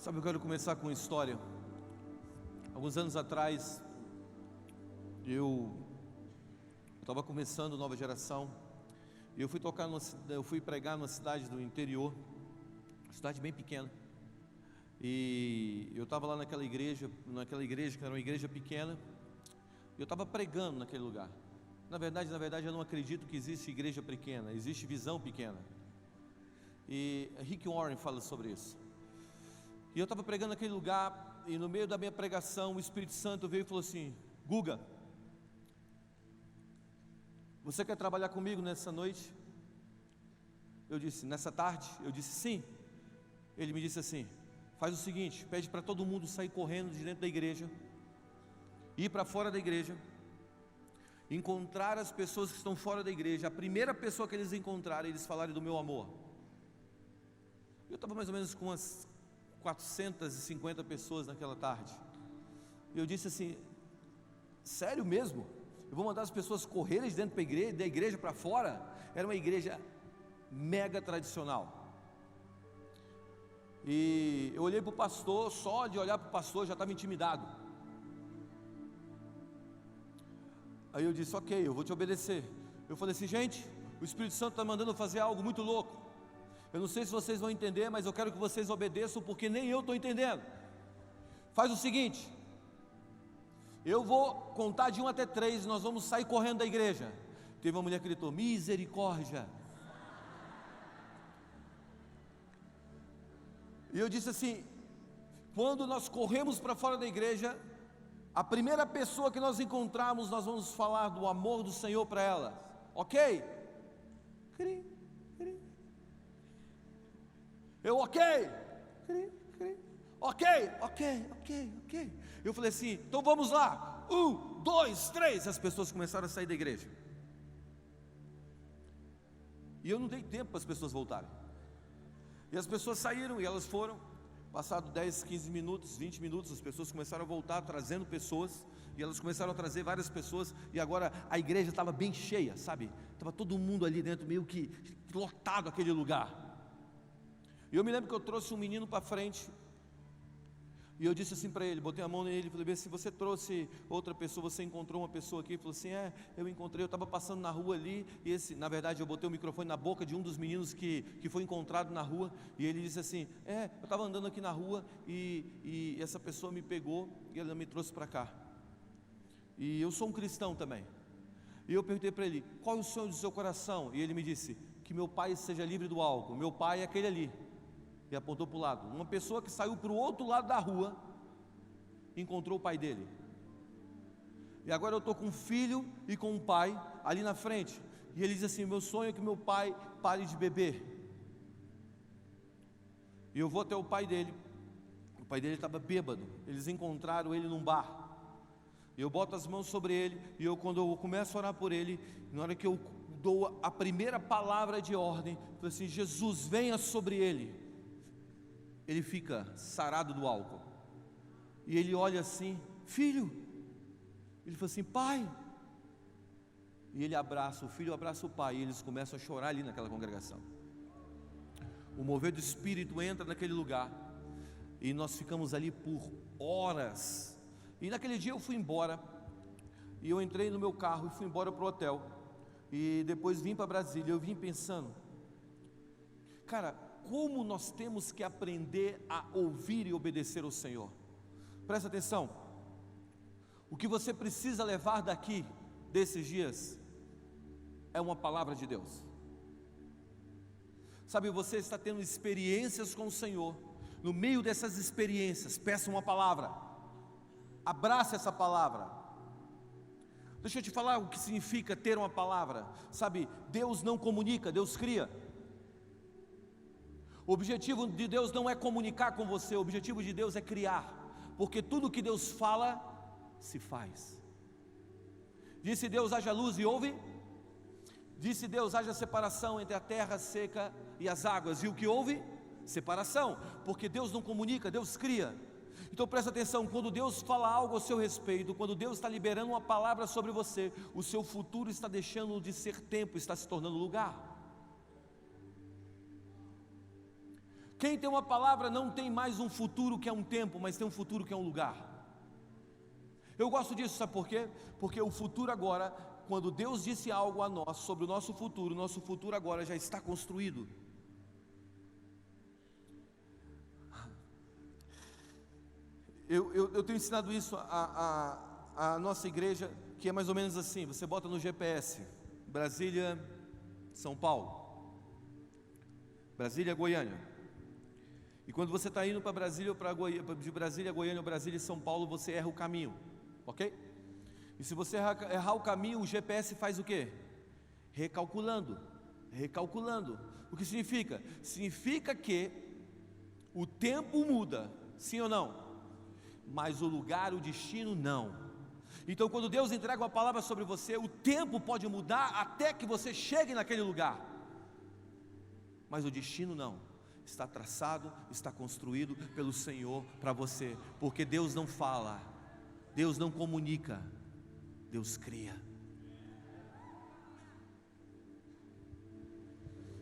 Sabe, eu quero começar com uma história. Alguns anos atrás, eu estava começando Nova Geração, e eu fui pregar numa cidade do interior, cidade bem pequena, e eu estava lá naquela igreja que era uma igreja pequena, e eu estava pregando naquele lugar. Na verdade, eu não acredito que existe igreja pequena, existe visão pequena. E Rick Warren fala sobre isso. E eu estava pregando naquele lugar, e no meio da minha pregação, o Espírito Santo veio e falou assim: Guga, você quer trabalhar comigo nessa noite? Eu disse, nessa tarde? Eu disse, sim. Ele me disse assim: faz o seguinte, pede para todo mundo sair correndo de dentro da igreja, ir para fora da igreja, encontrar as pessoas que estão fora da igreja. A primeira pessoa que eles encontrarem, eles falarem do meu amor. Eu estava mais ou menos com umas 450 pessoas naquela tarde. E eu disse assim: sério mesmo? Eu vou mandar as pessoas correrem de dentro da igreja para fora? Era uma igreja mega tradicional. E eu olhei para o pastor, só de olhar para o pastor já estava intimidado. Aí eu disse, ok, eu vou te obedecer. Eu falei assim, gente, o Espírito Santo está mandando eu fazer algo muito louco. Eu não sei se vocês vão entender, mas eu quero que vocês obedeçam, porque nem eu estou entendendo. Faz o seguinte, eu vou contar de 1 até 3, e nós vamos sair correndo da igreja. Teve uma mulher que gritou, misericórdia. E eu disse assim, quando nós corremos para fora da igreja, a primeira pessoa que nós encontrarmos, nós vamos falar do amor do Senhor para ela, ok? Eu, ok, ok. Eu falei assim, então vamos lá, 1, 2, 3, as pessoas começaram a sair da igreja, e eu não dei tempo para as pessoas voltarem, e as pessoas saíram, e elas foram, passado 10, 15 minutos, 20 minutos, as pessoas começaram a voltar, trazendo pessoas, e elas começaram a trazer várias pessoas, e agora a igreja estava bem cheia, sabe, estava todo mundo ali dentro, meio que lotado aquele lugar. E eu me lembro que eu trouxe um menino para frente, e eu disse assim para ele, botei a mão nele e falei, se você trouxe outra pessoa, você encontrou uma pessoa aqui? Ele falou assim, eu encontrei, eu estava passando na rua ali, e na verdade eu botei o microfone na boca de um dos meninos que foi encontrado na rua, e ele disse assim, eu estava andando aqui na rua, e essa pessoa me pegou, e ela me trouxe para cá, e eu sou um cristão também. E eu perguntei para ele, qual é o sonho do seu coração? E ele me disse, que meu pai seja livre do álcool. Meu pai é aquele ali, e apontou para o lado. Uma pessoa que saiu para o outro lado da rua, encontrou o pai dele. E agora eu estou com um filho e com um pai ali na frente, e ele diz assim, meu sonho é que meu pai pare de beber. E eu vou até o pai dele estava bêbado, eles encontraram ele num bar. Eu boto as mãos sobre ele, e quando eu começo a orar por ele, na hora que eu dou a primeira palavra de ordem, eu falo assim, Jesus, venha sobre ele. Ele fica sarado do álcool, e ele olha assim, filho, ele fala assim, pai, e ele abraça, o filho abraça o pai, e eles começam a chorar ali naquela congregação. O mover do Espírito entra naquele lugar, e nós ficamos ali por horas. E naquele dia eu fui embora, e eu entrei no meu carro e fui embora para o hotel, e depois vim para Brasília. Eu vim pensando, cara, como nós temos que aprender a ouvir e obedecer ao Senhor. Presta atenção, o que você precisa levar daqui, desses dias, é uma palavra de Deus. Sabe, você está tendo experiências com o Senhor, no meio dessas experiências, peça uma palavra, abrace essa palavra. Deixa eu te falar o que significa ter uma palavra. Sabe, Deus não comunica, Deus cria. O objetivo de Deus não é comunicar com você, o objetivo de Deus é criar, porque tudo que Deus fala, se faz. Disse Deus, haja luz e houve. Disse Deus, haja separação entre a terra seca e as águas, e o que houve? Separação, porque Deus não comunica, Deus cria. Então presta atenção, quando Deus fala algo ao seu respeito, quando Deus está liberando uma palavra sobre você, o seu futuro está deixando de ser tempo, está se tornando lugar. Quem tem uma palavra não tem mais um futuro que é um tempo, mas tem um futuro que é um lugar. Eu gosto disso, sabe por quê? Porque o futuro agora, quando Deus disse algo a nós sobre o nosso futuro agora já está construído. Eu tenho ensinado isso à nossa igreja, que é mais ou menos assim: você bota no GPS, Brasília, São Paulo, Brasília, Goiânia. E quando você está indo para Brasília, de Brasília a Goiânia, ou Brasília e São Paulo, você erra o caminho, ok? E se você errar o caminho, o GPS faz o quê? Recalculando. O que significa? Significa que o tempo muda, sim ou não? Mas o lugar, o destino, não. Então, quando Deus entrega uma palavra sobre você, o tempo pode mudar até que você chegue naquele lugar, mas o destino não. Está traçado, está construído pelo Senhor para você, porque Deus não fala, Deus não comunica, Deus cria.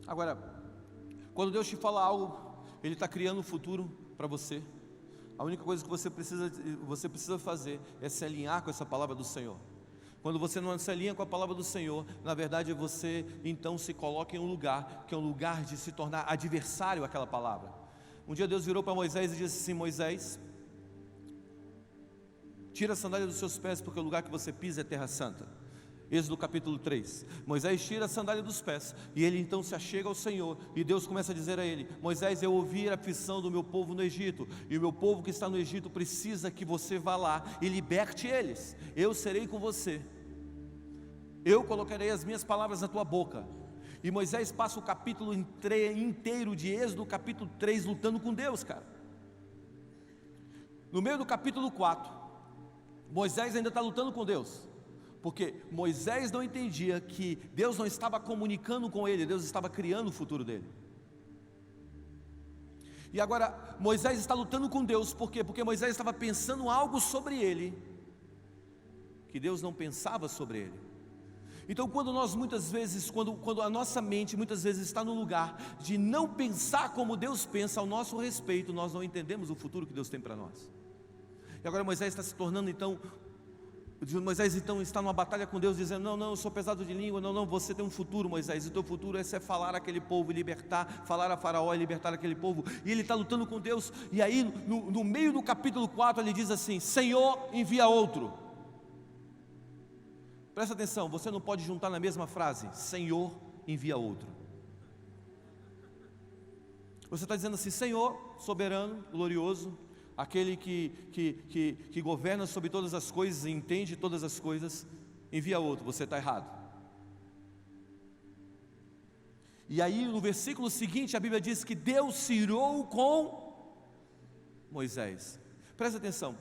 Agora, quando Deus te fala algo, Ele está criando um futuro para você. A única coisa que você precisa fazer é se alinhar com essa palavra do Senhor. Quando você não se alinha com a palavra do Senhor, na verdade você então se coloca em um lugar, que é um lugar de se tornar adversário àquela palavra. Um dia Deus virou para Moisés e disse assim: Moisés, tira a sandália dos seus pés, porque o lugar que você pisa é terra santa. Êxodo capítulo 3, Moisés tira a sandália dos pés, e ele então se achega ao Senhor, e Deus começa a dizer a ele: Moisés, eu ouvi a aflição do meu povo no Egito, e o meu povo que está no Egito precisa que você vá lá e liberte eles. Eu serei com você, eu colocarei as minhas palavras na tua boca. E Moisés passa o capítulo inteiro de Êxodo capítulo 3 lutando com Deus, cara. No meio do capítulo 4, Moisés ainda está lutando com Deus, porque Moisés não entendia que Deus não estava comunicando com ele, Deus estava criando o futuro dele. E agora Moisés está lutando com Deus, por quê? Porque Moisés estava pensando algo sobre ele, que Deus não pensava sobre ele. Então quando nós muitas vezes, quando a nossa mente muitas vezes está no lugar de não pensar como Deus pensa ao nosso respeito, nós não entendemos o futuro que Deus tem para nós. E agora Moisés está se tornando então... Moisés então está numa batalha com Deus, dizendo: não, eu sou pesado de língua, não, você tem um futuro, Moisés, e o teu futuro é falar aquele povo e libertar, falar a Faraó e libertar aquele povo. E ele está lutando com Deus, e aí no meio do capítulo 4 ele diz assim: Senhor, envia outro. Presta atenção, você não pode juntar na mesma frase Senhor, envia outro. Você está dizendo assim: Senhor, soberano, glorioso, aquele que governa sobre todas as coisas e entende todas as coisas, envia outro. Você está errado. E aí no versículo seguinte a Bíblia diz que Deus se irou com Moisés. Presta atenção,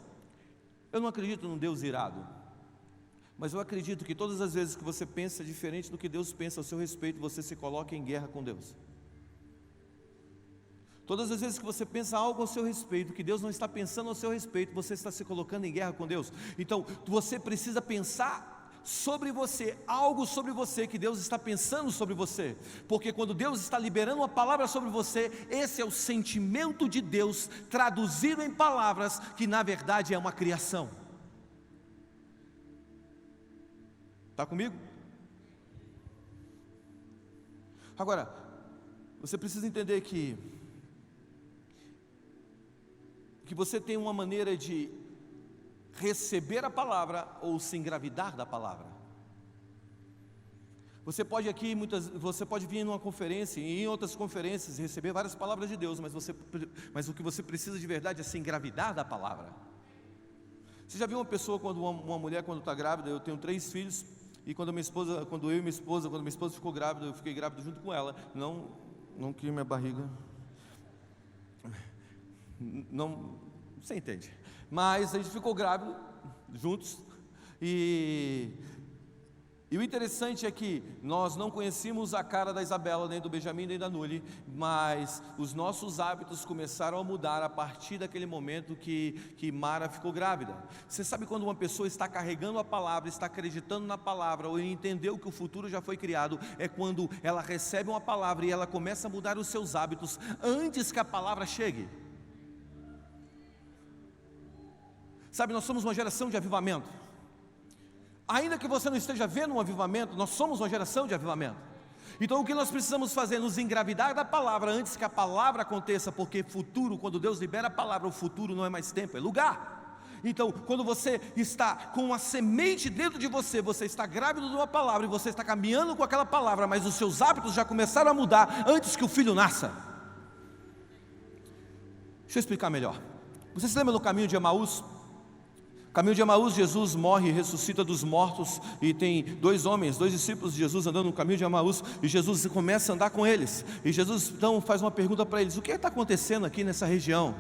eu não acredito num Deus irado, mas eu acredito que todas as vezes que você pensa diferente do que Deus pensa ao seu respeito, você se coloca em guerra com Deus. Todas as vezes que você pensa algo ao seu respeito, que Deus não está pensando ao seu respeito, você está se colocando em guerra com Deus. Então, você precisa pensar sobre você, algo sobre você que Deus está pensando sobre você, porque quando Deus está liberando uma palavra sobre você, esse é o sentimento de Deus traduzido em palavras, que na verdade é uma criação. Está comigo? Agora, você precisa entender que você tem uma maneira de receber a palavra ou se engravidar da palavra. Você pode vir numa conferência e em outras conferências receber várias palavras de Deus, mas o que você precisa de verdade é se engravidar da palavra. Você já viu uma pessoa, uma mulher quando está grávida? Eu tenho 3 filhos, e quando minha esposa ficou grávida, eu fiquei grávido junto com ela. Não que minha barriga... Não, você entende, mas a gente ficou grávido juntos, e E o interessante é que nós não conhecíamos a cara da Isabela, nem do Benjamin, nem da Nuli, mas os nossos hábitos começaram a mudar a partir daquele momento que Mara ficou grávida. Você sabe quando uma pessoa está carregando a palavra, está acreditando na palavra, ou entendeu que o futuro já foi criado, é quando ela recebe uma palavra e ela começa a mudar os seus hábitos antes que a palavra chegue. Sabe, nós somos uma geração de avivamento. Ainda que você não esteja vendo um avivamento, nós somos uma geração de avivamento. Então o que nós precisamos fazer? Nos engravidar da palavra antes que a palavra aconteça, porque futuro, quando Deus libera a palavra, o futuro não é mais tempo, é lugar. Então quando você está com uma semente dentro de você, você está grávido de uma palavra e você está caminhando com aquela palavra, mas os seus hábitos já começaram a mudar antes que o filho nasça. Deixa eu explicar melhor. Você se lembra do caminho de Emaús? Caminho de Emaús, Jesus morre e ressuscita dos mortos, e tem dois discípulos de Jesus andando no caminho de Emaús, e Jesus começa a andar com eles, e Jesus então faz uma pergunta para eles: o que está acontecendo aqui nessa região?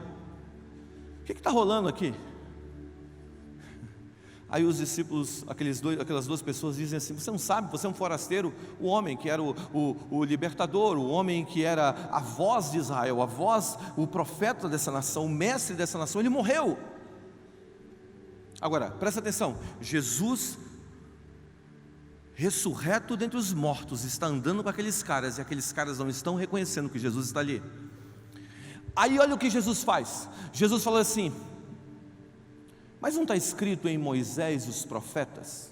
O que está rolando aqui? Aí os discípulos, aquelas duas pessoas dizem assim: você não sabe, você é um forasteiro. O homem que era o libertador, o homem que era a voz de Israel, o profeta dessa nação, o mestre dessa nação, ele morreu. Agora, presta atenção, Jesus, ressurreto dentre os mortos, está andando com aqueles caras, e aqueles caras não estão reconhecendo que Jesus está ali. Aí olha o que Jesus faz. Jesus fala assim: mas não está escrito em Moisés e os profetas?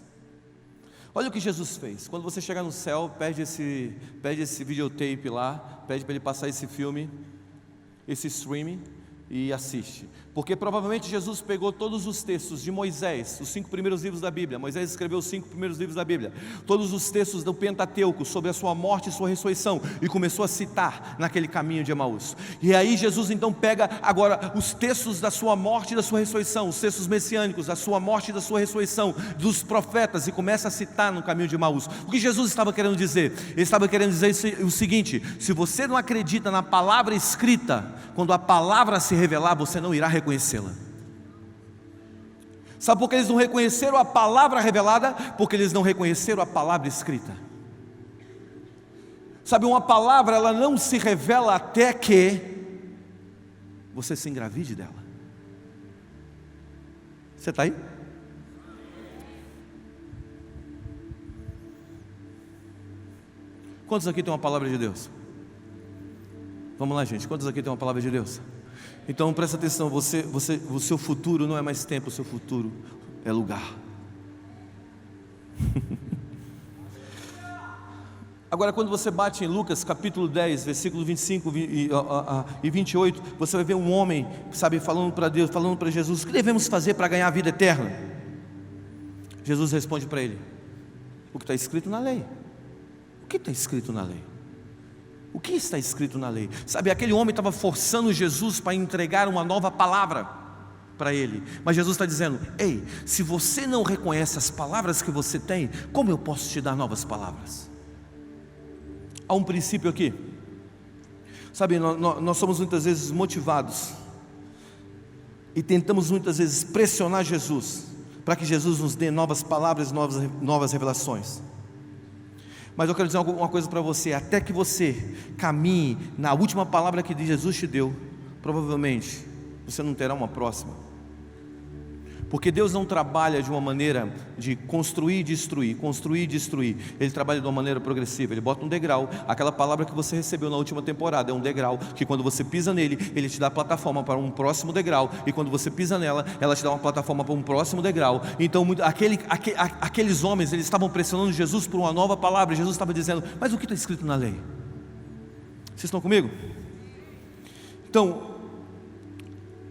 Olha o que Jesus fez. Quando você chegar no céu, pede esse videotape lá, pede para ele passar esse filme, esse streaming, e assiste, porque provavelmente Jesus pegou todos os textos de Moisés, os 5 primeiros livros da Bíblia. Moisés escreveu os 5 primeiros livros da Bíblia, todos os textos do Pentateuco sobre a sua morte e sua ressurreição, e começou a citar naquele caminho de Emaús. E aí Jesus então pega agora os textos da sua morte e da sua ressurreição, os textos messiânicos da sua morte e da sua ressurreição, dos profetas, e começa a citar no caminho de Emaús. O que Jesus estava querendo dizer? Ele estava querendo dizer o seguinte: se você não acredita na palavra escrita, quando a palavra se revelar, você não irá reconhecê-la. Sabe por que eles não reconheceram a palavra revelada? Porque eles não reconheceram a palavra escrita. Sabe, uma palavra, ela não se revela até que você se engravide dela. Você está aí? Quantos aqui tem uma palavra de Deus? Vamos lá, gente, quantos aqui tem uma palavra de Deus? Então presta atenção, o seu futuro não é mais tempo, o seu futuro é lugar. Agora, quando você bate em Lucas capítulo 10, versículo 25 e 28, você vai ver um homem, sabe, falando para Deus, falando para Jesus: o que devemos fazer para ganhar a vida eterna? Jesus responde para ele: o que está escrito na lei. O que está escrito na lei? O que está escrito na lei? Sabe, aquele homem estava forçando Jesus para entregar uma nova palavra para ele, mas Jesus está dizendo: ei, se você não reconhece as palavras que você tem, como eu posso te dar novas palavras? Há um princípio aqui, sabe, nós somos muitas vezes motivados e tentamos muitas vezes pressionar Jesus para que Jesus nos dê novas palavras, novas revelações. Mas eu quero dizer uma coisa para você: até que você caminhe na última palavra que Jesus te deu, provavelmente você não terá uma próxima. Porque Deus não trabalha de uma maneira de construir e destruir, construir e destruir. Ele trabalha de uma maneira progressiva. Ele bota um degrau. Aquela palavra que você recebeu na última temporada é um degrau, que quando você pisa nele, ele te dá a plataforma para um próximo degrau. E quando você pisa nela, ela te dá uma plataforma para um próximo degrau. Então aqueles homens, eles estavam pressionando Jesus por uma nova palavra. Jesus estava dizendo: mas o que está escrito na lei? Vocês estão comigo? Então,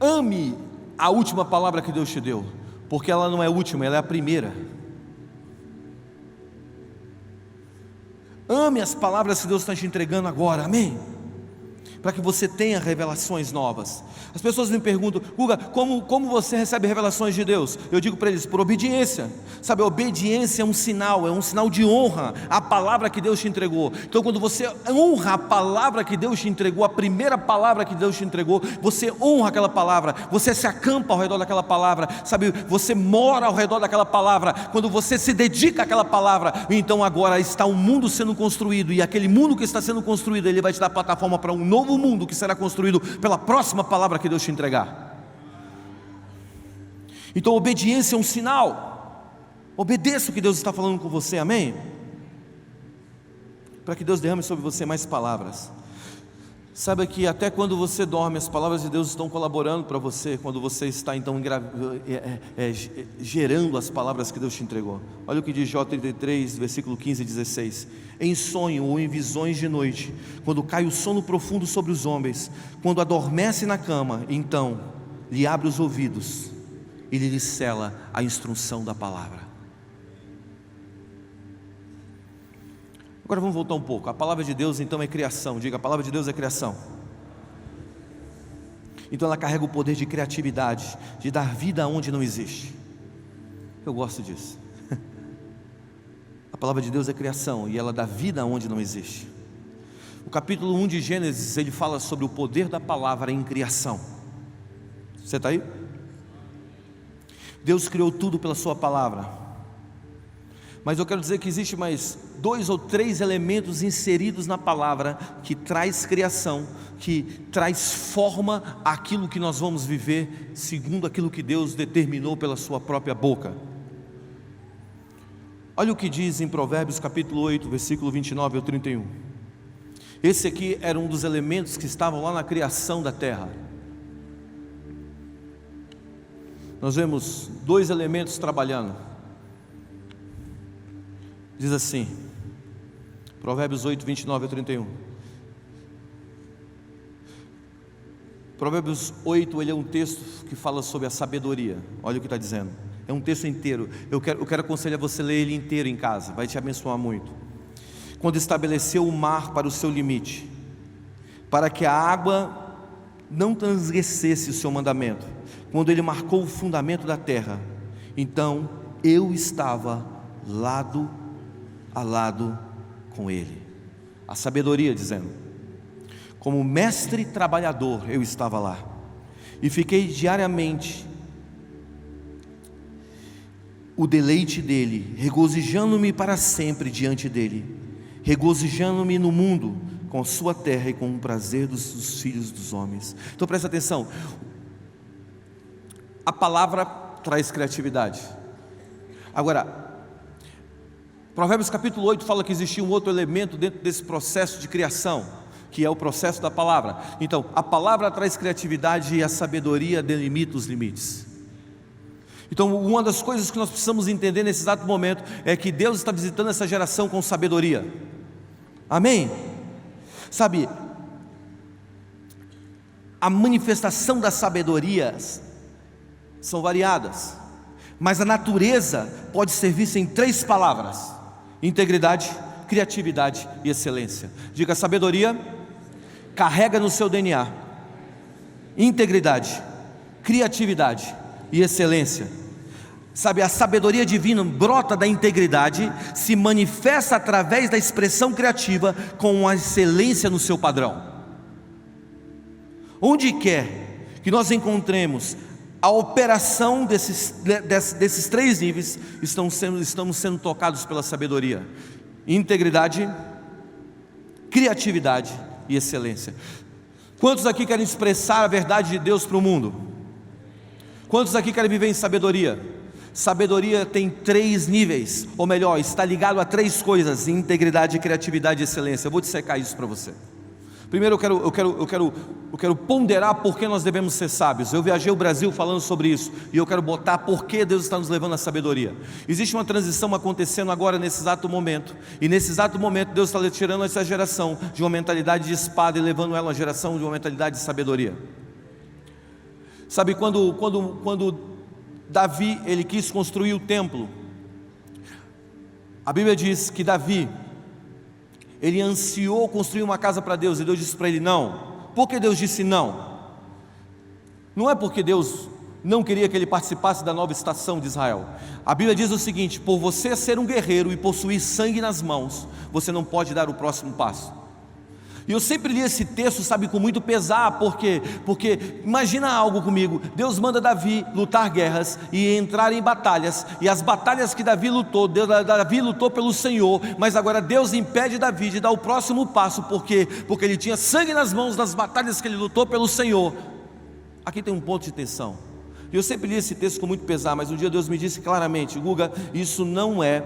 ame a última palavra que Deus te deu, porque ela não é a última, ela é a primeira. Ame as palavras que Deus está te entregando agora, amém? para que você tenha revelações novas. As pessoas me perguntam: Guga, como você recebe revelações de Deus? Eu digo para eles: por obediência. Sabe, a obediência é um sinal de honra à palavra que Deus te entregou. Então quando você honra a palavra que Deus te entregou, a primeira palavra que Deus te entregou, você honra aquela palavra, você se acampa ao redor daquela palavra, sabe, você mora ao redor daquela palavra. Quando você se dedica àquela palavra, então agora está um mundo sendo construído, e aquele mundo que está sendo construído, ele vai te dar plataforma para um novo mundo que será construído pela próxima palavra que Deus te entregar. Então obediência é um sinal. Obedeça o que Deus está falando com você, amém? Para que Deus derrame sobre você mais palavras. Saiba que até quando você dorme, as palavras de Deus estão colaborando para você, quando você está então gerando as palavras que Deus te entregou. Olha o que diz Jó 33, versículo 15 e 16: em sonho ou em visões de noite, quando cai o sono profundo sobre os homens, quando adormece na cama, então lhe abre os ouvidos e lhe cela a instrução da palavra. Agora vamos voltar um pouco. A palavra de Deus então é criação. Diga: a palavra de Deus é criação. Então ela carrega o poder de criatividade, de dar vida onde não existe. Eu gosto disso. A palavra de Deus é criação e ela dá vida onde não existe. O capítulo 1 de Gênesis, ele fala sobre o poder da palavra em criação. Você está aí? Deus criou tudo pela sua palavra. Mas eu quero dizer que existe mais 2 ou 3 elementos inseridos na palavra que traz criação, que traz forma àquilo que nós vamos viver segundo aquilo que Deus determinou pela sua própria boca. Olha o que diz em Provérbios capítulo 8, versículo 29 ao 31. Esse aqui era um dos elementos que estavam lá na criação da terra. Nós vemos 2 elementos trabalhando. Diz assim, Provérbios 8, 29 a 31. Provérbios 8, ele é um texto que fala sobre a sabedoria. Olha o que está dizendo. É um texto inteiro. Eu quero aconselhar você a ler ele inteiro em casa, vai te abençoar muito. Quando estabeleceu o mar para o seu limite, para que a água não transgredisse o seu mandamento, quando ele marcou o fundamento da terra, então eu estava lado a lado com ele. A sabedoria dizendo: como mestre trabalhador eu estava lá, e fiquei diariamente o deleite dele, regozijando-me para sempre diante dele, regozijando-me no mundo com a sua terra e com o prazer dos filhos dos homens. Então presta atenção, a palavra traz criatividade. Agora, Provérbios capítulo 8 fala que existia um outro elemento dentro desse processo de criação, que é o processo da palavra. Então, a palavra traz criatividade e a sabedoria delimita os limites. Então, uma das coisas que nós precisamos entender nesse exato momento é que Deus está visitando essa geração com sabedoria. Amém? Sabe, a manifestação da sabedoria são variadas, mas a natureza pode ser vista em 3 palavras: integridade, criatividade e excelência. Diga: sabedoria carrega no seu DNA integridade, criatividade e excelência. Sabe, a sabedoria divina brota da integridade, se manifesta através da expressão criativa com a excelência no seu padrão. Onde quer que nós encontremos a operação desses 3 níveis, estamos sendo tocados pela sabedoria: integridade, criatividade e excelência. Quantos aqui querem expressar a verdade de Deus para o mundo? Quantos aqui querem viver em sabedoria? Sabedoria tem 3 níveis, ou melhor, está ligado a 3 coisas: integridade, criatividade e excelência. Eu vou dissecar isso para você. Primeiro eu quero ponderar por que nós devemos ser sábios. Eu viajei o Brasil falando sobre isso, e eu quero botar por que Deus está nos levando à sabedoria. Existe uma transição acontecendo agora nesse exato momento, e nesse exato momento Deus está tirando essa geração de uma mentalidade de espada e levando ela a uma geração de uma mentalidade de sabedoria. Sabe, quando Davi, ele quis construir o templo, a Bíblia diz que Davi, ele ansiou construir uma casa para Deus, e Deus disse para ele: não, Por que Deus disse não? Não é porque Deus não queria que ele participasse da nova estação de Israel. A Bíblia diz o seguinte: por você ser um guerreiro e possuir sangue nas mãos, você não pode dar o próximo passo. E eu sempre li esse texto, sabe, com muito pesar, porque imagina algo comigo, Deus manda Davi lutar guerras e entrar em batalhas, e as batalhas que Davi lutou pelo Senhor, mas agora Deus impede Davi de dar o próximo passo, porque ele tinha sangue nas mãos das batalhas que ele lutou pelo Senhor. Aqui tem um ponto de tensão. Eu sempre li esse texto com muito pesar, mas um dia Deus me disse claramente: Guga, isso não é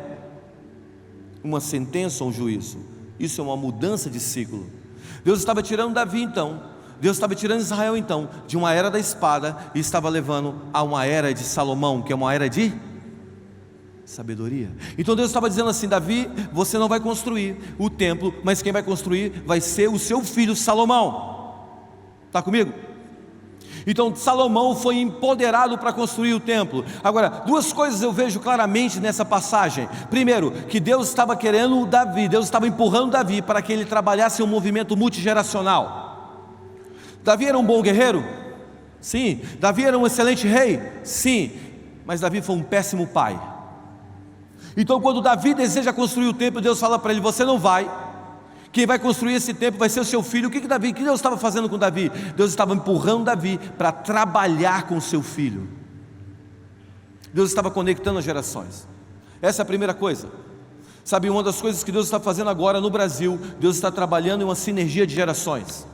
uma sentença ou um juízo, isso é uma mudança de ciclo. Deus estava tirando Davi então, Deus estava tirando Israel então, de uma era da espada, e estava levando a uma era de Salomão, que é uma era de sabedoria. Então Deus estava dizendo assim: Davi, você não vai construir o templo, mas quem vai construir vai ser o seu filho Salomão. Está comigo? Então Salomão foi empoderado para construir o templo. Agora, duas coisas eu vejo claramente nessa passagem. Primeiro, que Deus estava querendo Davi, Deus estava empurrando Davi para que ele trabalhasse um movimento multigeracional. Davi era um bom guerreiro? Sim. Davi era um excelente rei? Sim. Mas Davi foi um péssimo pai. Então quando Davi deseja construir o templo, Deus fala para ele: você não vai. Quem vai construir esse templo vai ser o seu filho. O que Deus estava fazendo com Davi? Deus estava empurrando Davi para trabalhar com o seu filho. Deus estava conectando as gerações. Essa é a primeira coisa. Sabe, uma das coisas que Deus está fazendo agora no Brasil, Deus está trabalhando em uma sinergia de gerações.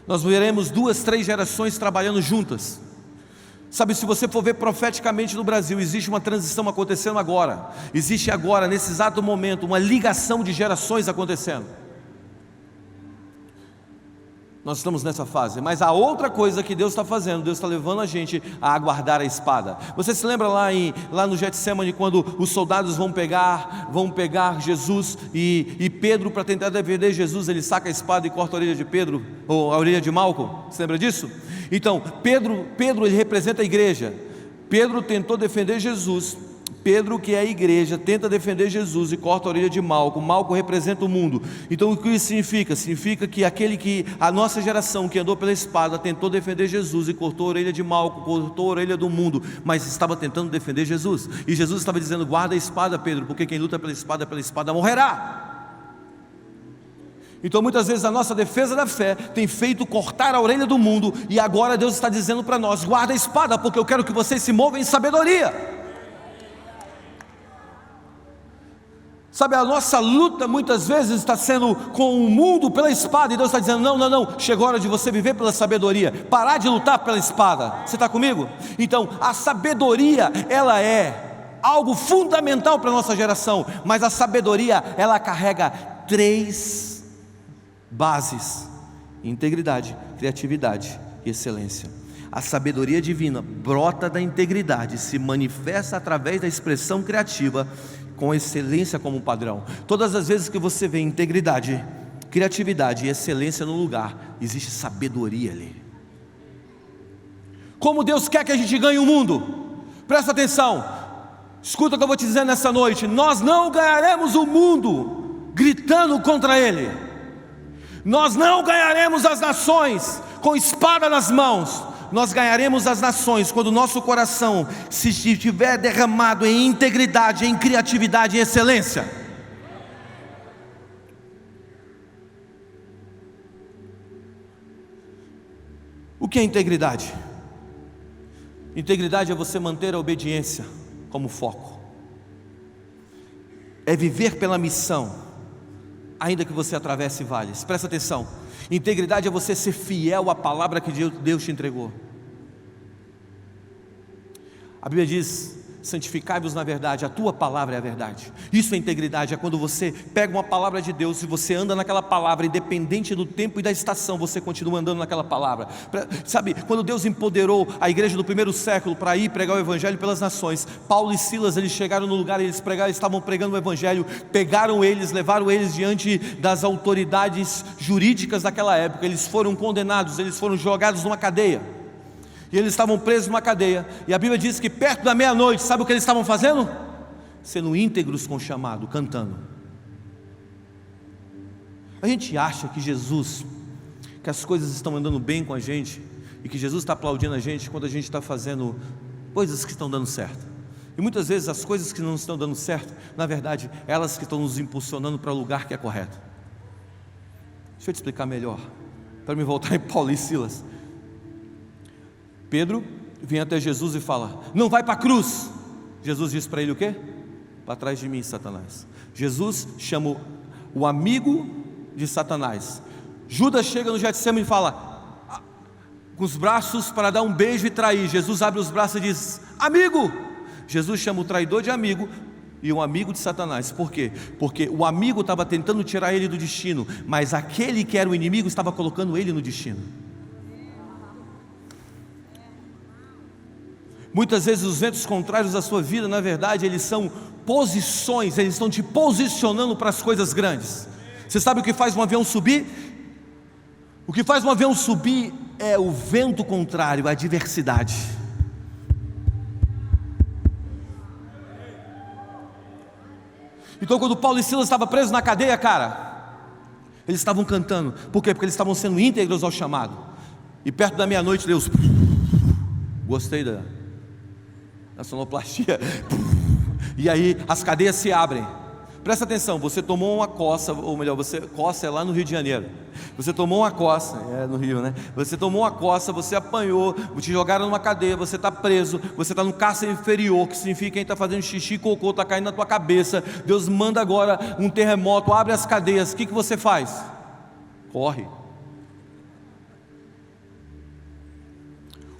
Nós veremos 2, 3 gerações trabalhando juntas. Sabe, se você for ver profeticamente no Brasil, existe uma transição acontecendo agora. Existe agora, nesse exato momento, uma ligação de gerações acontecendo. Nós estamos nessa fase, mas a outra coisa que Deus está fazendo, Deus está levando a gente a aguardar a espada. Você se lembra lá no Getsemane, quando os soldados vão pegar Jesus e Pedro, para tentar defender Jesus, ele saca a espada e corta a orelha de Pedro, ou a orelha de Malco? Você lembra disso? Então, Pedro ele representa a igreja. Pedro tentou defender Jesus. Pedro, que é a igreja, tenta defender Jesus e corta a orelha de Malco. Malco representa o mundo. Então o que isso significa? Significa que a nossa geração que andou pela espada tentou defender Jesus e cortou a orelha de Malco, cortou a orelha do mundo, mas estava tentando defender Jesus. E Jesus estava dizendo: guarda a espada, Pedro, porque quem luta pela espada morrerá. Então muitas vezes a nossa defesa da fé tem feito cortar a orelha do mundo, e agora Deus está dizendo para nós: guarda a espada, porque eu quero que vocês se movam em sabedoria. Sabe, a nossa luta muitas vezes está sendo com o mundo pela espada, e Deus está dizendo: não, chegou a hora de você viver pela sabedoria, parar de lutar pela espada. Você está comigo? Então a sabedoria, ela é algo fundamental para a nossa geração, mas a sabedoria, ela carrega 3 bases: integridade, criatividade e excelência. A sabedoria divina brota da integridade, se manifesta através da expressão criativa, com excelência como padrão. Todas as vezes que você vê integridade, criatividade e excelência no lugar, existe sabedoria ali. Como Deus quer que a gente ganhe o mundo? Presta atenção, escuta o que eu vou te dizer nessa noite: nós não ganharemos o mundo gritando contra Ele. Nós não ganharemos as nações com espada nas mãos. Nós ganharemos as nações quando o nosso coração se estiver derramado em integridade, em criatividade e excelência. O que é integridade? Integridade é você manter a obediência como foco, é viver pela missão, ainda que você atravesse vales. Presta atenção, integridade é você ser fiel à palavra que Deus te entregou. A Bíblia diz: santificai-vos na verdade, a tua palavra é a verdade. Isso é integridade, é quando você pega uma palavra de Deus e você anda naquela palavra, independente do tempo e da estação, você continua andando naquela palavra. Sabe, quando Deus empoderou a igreja do primeiro século para ir pregar o evangelho pelas nações, Paulo e Silas, eles chegaram no lugar, eles estavam pregando o evangelho, levaram eles diante das autoridades jurídicas daquela época. Eles foram condenados, eles foram jogados numa cadeia, e eles estavam presos numa cadeia, e a Bíblia diz que perto da meia-noite, sabe o que eles estavam fazendo? Sendo íntegros com o chamado, cantando. A gente acha que Jesus que as coisas estão andando bem com a gente e que Jesus está aplaudindo a gente quando a gente está fazendo coisas que estão dando certo. E muitas vezes as coisas que não estão dando certo, na verdade, elas que estão nos impulsionando para o lugar que é correto. Deixa eu te explicar melhor, para me voltar em Paulo e Silas. Pedro vem até Jesus e fala: não vai para a cruz. Jesus diz para ele o quê? Para trás de mim, Satanás. Jesus chama o amigo de Satanás. Judas chega no Getsemane e fala, com os braços para dar um beijo e trair. Jesus abre os braços e diz: amigo. Jesus chama o traidor de amigo e um amigo de Satanás. Por quê? Porque o amigo estava tentando tirar ele do destino, mas aquele que era o inimigo estava colocando ele no destino. Muitas vezes os ventos contrários da sua vida, na verdade, eles são posições, eles estão te posicionando para as coisas grandes. Você sabe o que faz um avião subir? O que faz um avião subir é o vento contrário, a adversidade. Então quando Paulo e Silas estavam presos na cadeia, cara, eles estavam cantando. Por quê? Porque eles estavam sendo íntegros ao chamado. E perto da meia-noite, Deus... Gostei da sonoplastia. E aí as cadeias se abrem. Presta atenção, você tomou uma coça, ou melhor, coça é lá no Rio de Janeiro. Você tomou uma coça, no Rio, né? Você tomou uma coça, você apanhou, te jogaram numa cadeia, você está preso, você está no cárcere inferior, que significa quem está fazendo xixi, cocô, está caindo na tua cabeça. Deus manda agora um terremoto, abre as cadeias. O que você faz? Corre.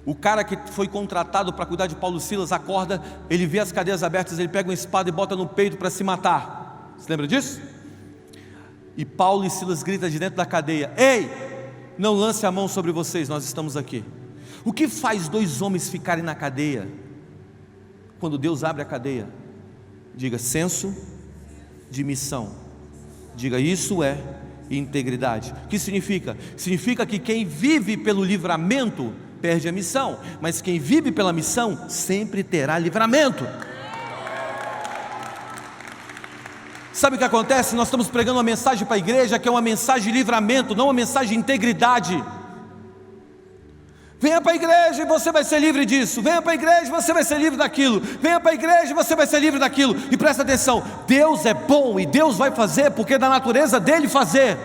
O cara que foi contratado para cuidar de Paulo e Silas acorda, ele vê as cadeias abertas, ele pega uma espada e bota no peito para se matar. Você lembra disso? E Paulo e Silas gritam de dentro da cadeia: ei, não lance a mão sobre vocês, nós estamos aqui. O que faz dois homens ficarem na cadeia? Quando Deus abre a cadeia, diga: senso de missão. Diga: isso é integridade. O que significa? Significa que quem vive pelo livramento perde a missão, mas quem vive pela missão sempre terá livramento. Sabe o que acontece? Nós estamos pregando uma mensagem para a igreja que é uma mensagem de livramento, não uma mensagem de integridade. Venha para a igreja e você vai ser livre disso. Venha para a igreja e você vai ser livre daquilo. Venha para a igreja e você vai ser livre daquilo. E presta atenção, Deus é bom e Deus vai fazer, porque é da natureza dele fazer.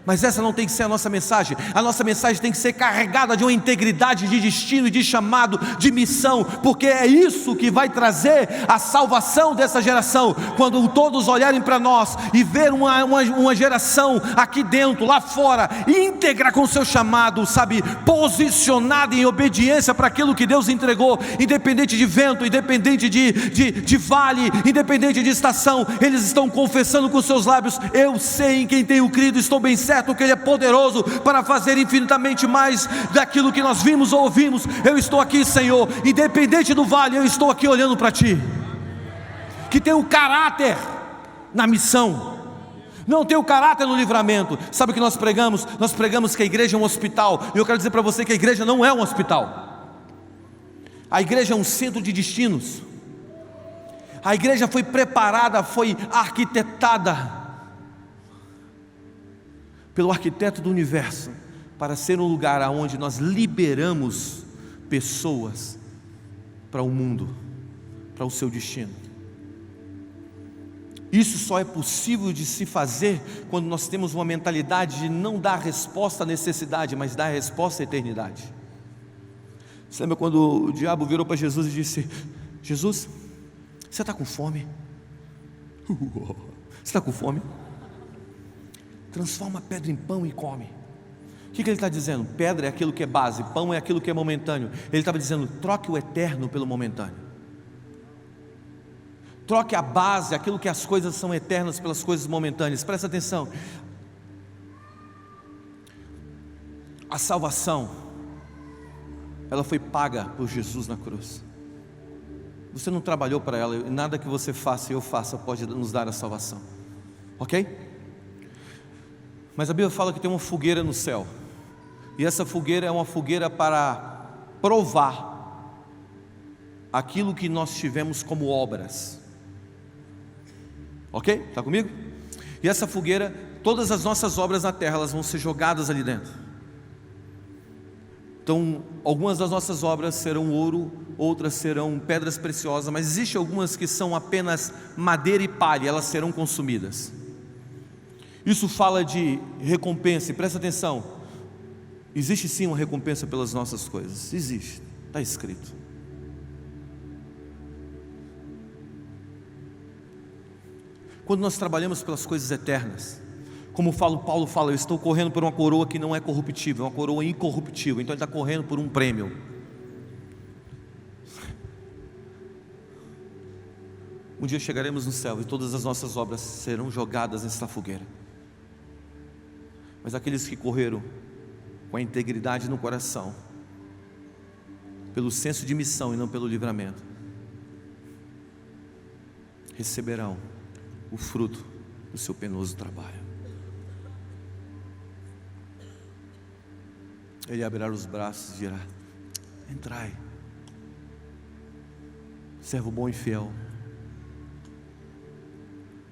Mas essa não tem que ser a nossa mensagem. A nossa mensagem tem que ser carregada de uma integridade de destino e de chamado, de missão, porque é isso que vai trazer a salvação dessa geração. Quando todos olharem para nós e ver uma geração aqui dentro, lá fora, íntegra com o seu chamado, sabe, posicionada em obediência para aquilo que Deus entregou, independente de vento, independente de vale, independente de estação, eles estão confessando com seus lábios: eu sei em quem tenho crido, estou bem certo que Ele é poderoso para fazer infinitamente mais daquilo que nós vimos ou ouvimos. Eu estou aqui, Senhor, independente do vale, eu estou aqui olhando para Ti, que tem o caráter na missão, não tem o caráter no livramento. Sabe o que nós pregamos? Nós pregamos que a igreja é um hospital, e eu quero dizer para você que a igreja não é um hospital. A igreja é um centro de destinos. A igreja foi preparada, foi arquitetada pelo arquiteto do universo, para ser um lugar onde nós liberamos pessoas para o mundo, para o seu destino. Isso só é possível de se fazer quando nós temos uma mentalidade de não dar resposta à necessidade, mas dar resposta à eternidade. Você lembra quando o diabo virou para Jesus e disse: Jesus, você está com fome? Você está com fome? Transforma a pedra em pão e come. O que ele está dizendo? Pedra é aquilo que é base, pão é aquilo que é momentâneo. Ele estava dizendo: troque o eterno pelo momentâneo. Troque a base, aquilo que as coisas são eternas, pelas coisas momentâneas. Presta atenção. A salvação, ela foi paga por Jesus na cruz. Você não trabalhou para ela, e nada que você faça e eu faça pode nos dar a salvação. Ok? Mas a Bíblia fala que tem uma fogueira no céu, e essa fogueira é uma fogueira para provar aquilo que nós tivemos como obras. Ok? Está comigo? E essa fogueira, todas as nossas obras na terra, elas vão ser jogadas ali dentro. Então, algumas das nossas obras serão ouro, outras serão pedras preciosas, mas existem algumas que são apenas madeira e palha, elas serão consumidas. Isso fala de recompensa, e presta atenção, existe sim uma recompensa pelas nossas coisas, existe, está escrito. Quando nós trabalhamos pelas coisas eternas, como Paulo fala, eu estou correndo por uma coroa que não é corruptível, uma coroa incorruptível, então ele está correndo por um prêmio. Um dia chegaremos no céu e todas as nossas obras serão jogadas nessa fogueira. Mas aqueles que correram com a integridade no coração, pelo senso de missão e não pelo livramento, receberão o fruto do seu penoso trabalho. Ele abrirá os braços e dirá: entrai, servo bom e fiel.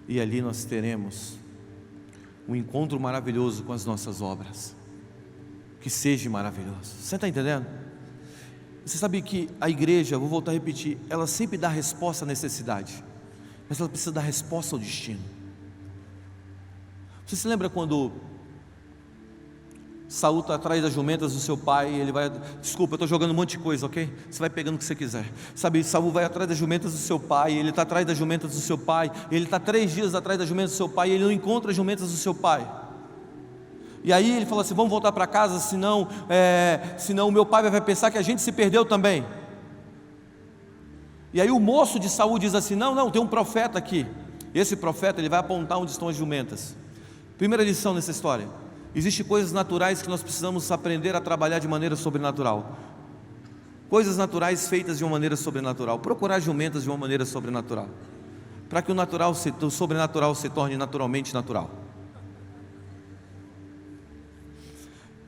E ali nós teremos um encontro maravilhoso com as nossas obras. Que seja maravilhoso. Você está entendendo? Você sabe que a igreja, vou voltar a repetir, ela sempre dá resposta à necessidade, mas ela precisa dar resposta ao destino. Você se lembra quando Saul está atrás das jumentas do seu pai, ele vai, desculpa, eu estou jogando um monte de coisa, ok? Você vai pegando o que você quiser. Sabe, Saul vai atrás das jumentas do seu pai, ele está atrás das jumentas do seu pai, ele está 3 dias atrás das jumentas do seu pai, e ele não encontra as jumentas do seu pai. E aí ele fala assim: vamos voltar para casa, senão o meu pai vai pensar que a gente se perdeu também. E aí o moço de Saul diz assim: não, tem um profeta aqui. Esse profeta, ele vai apontar onde estão as jumentas. Primeira lição nessa história: existem coisas naturais que nós precisamos aprender a trabalhar de maneira sobrenatural. Coisas naturais feitas de uma maneira sobrenatural. Procurar jumentas de uma maneira sobrenatural, para que o sobrenatural se torne naturalmente natural.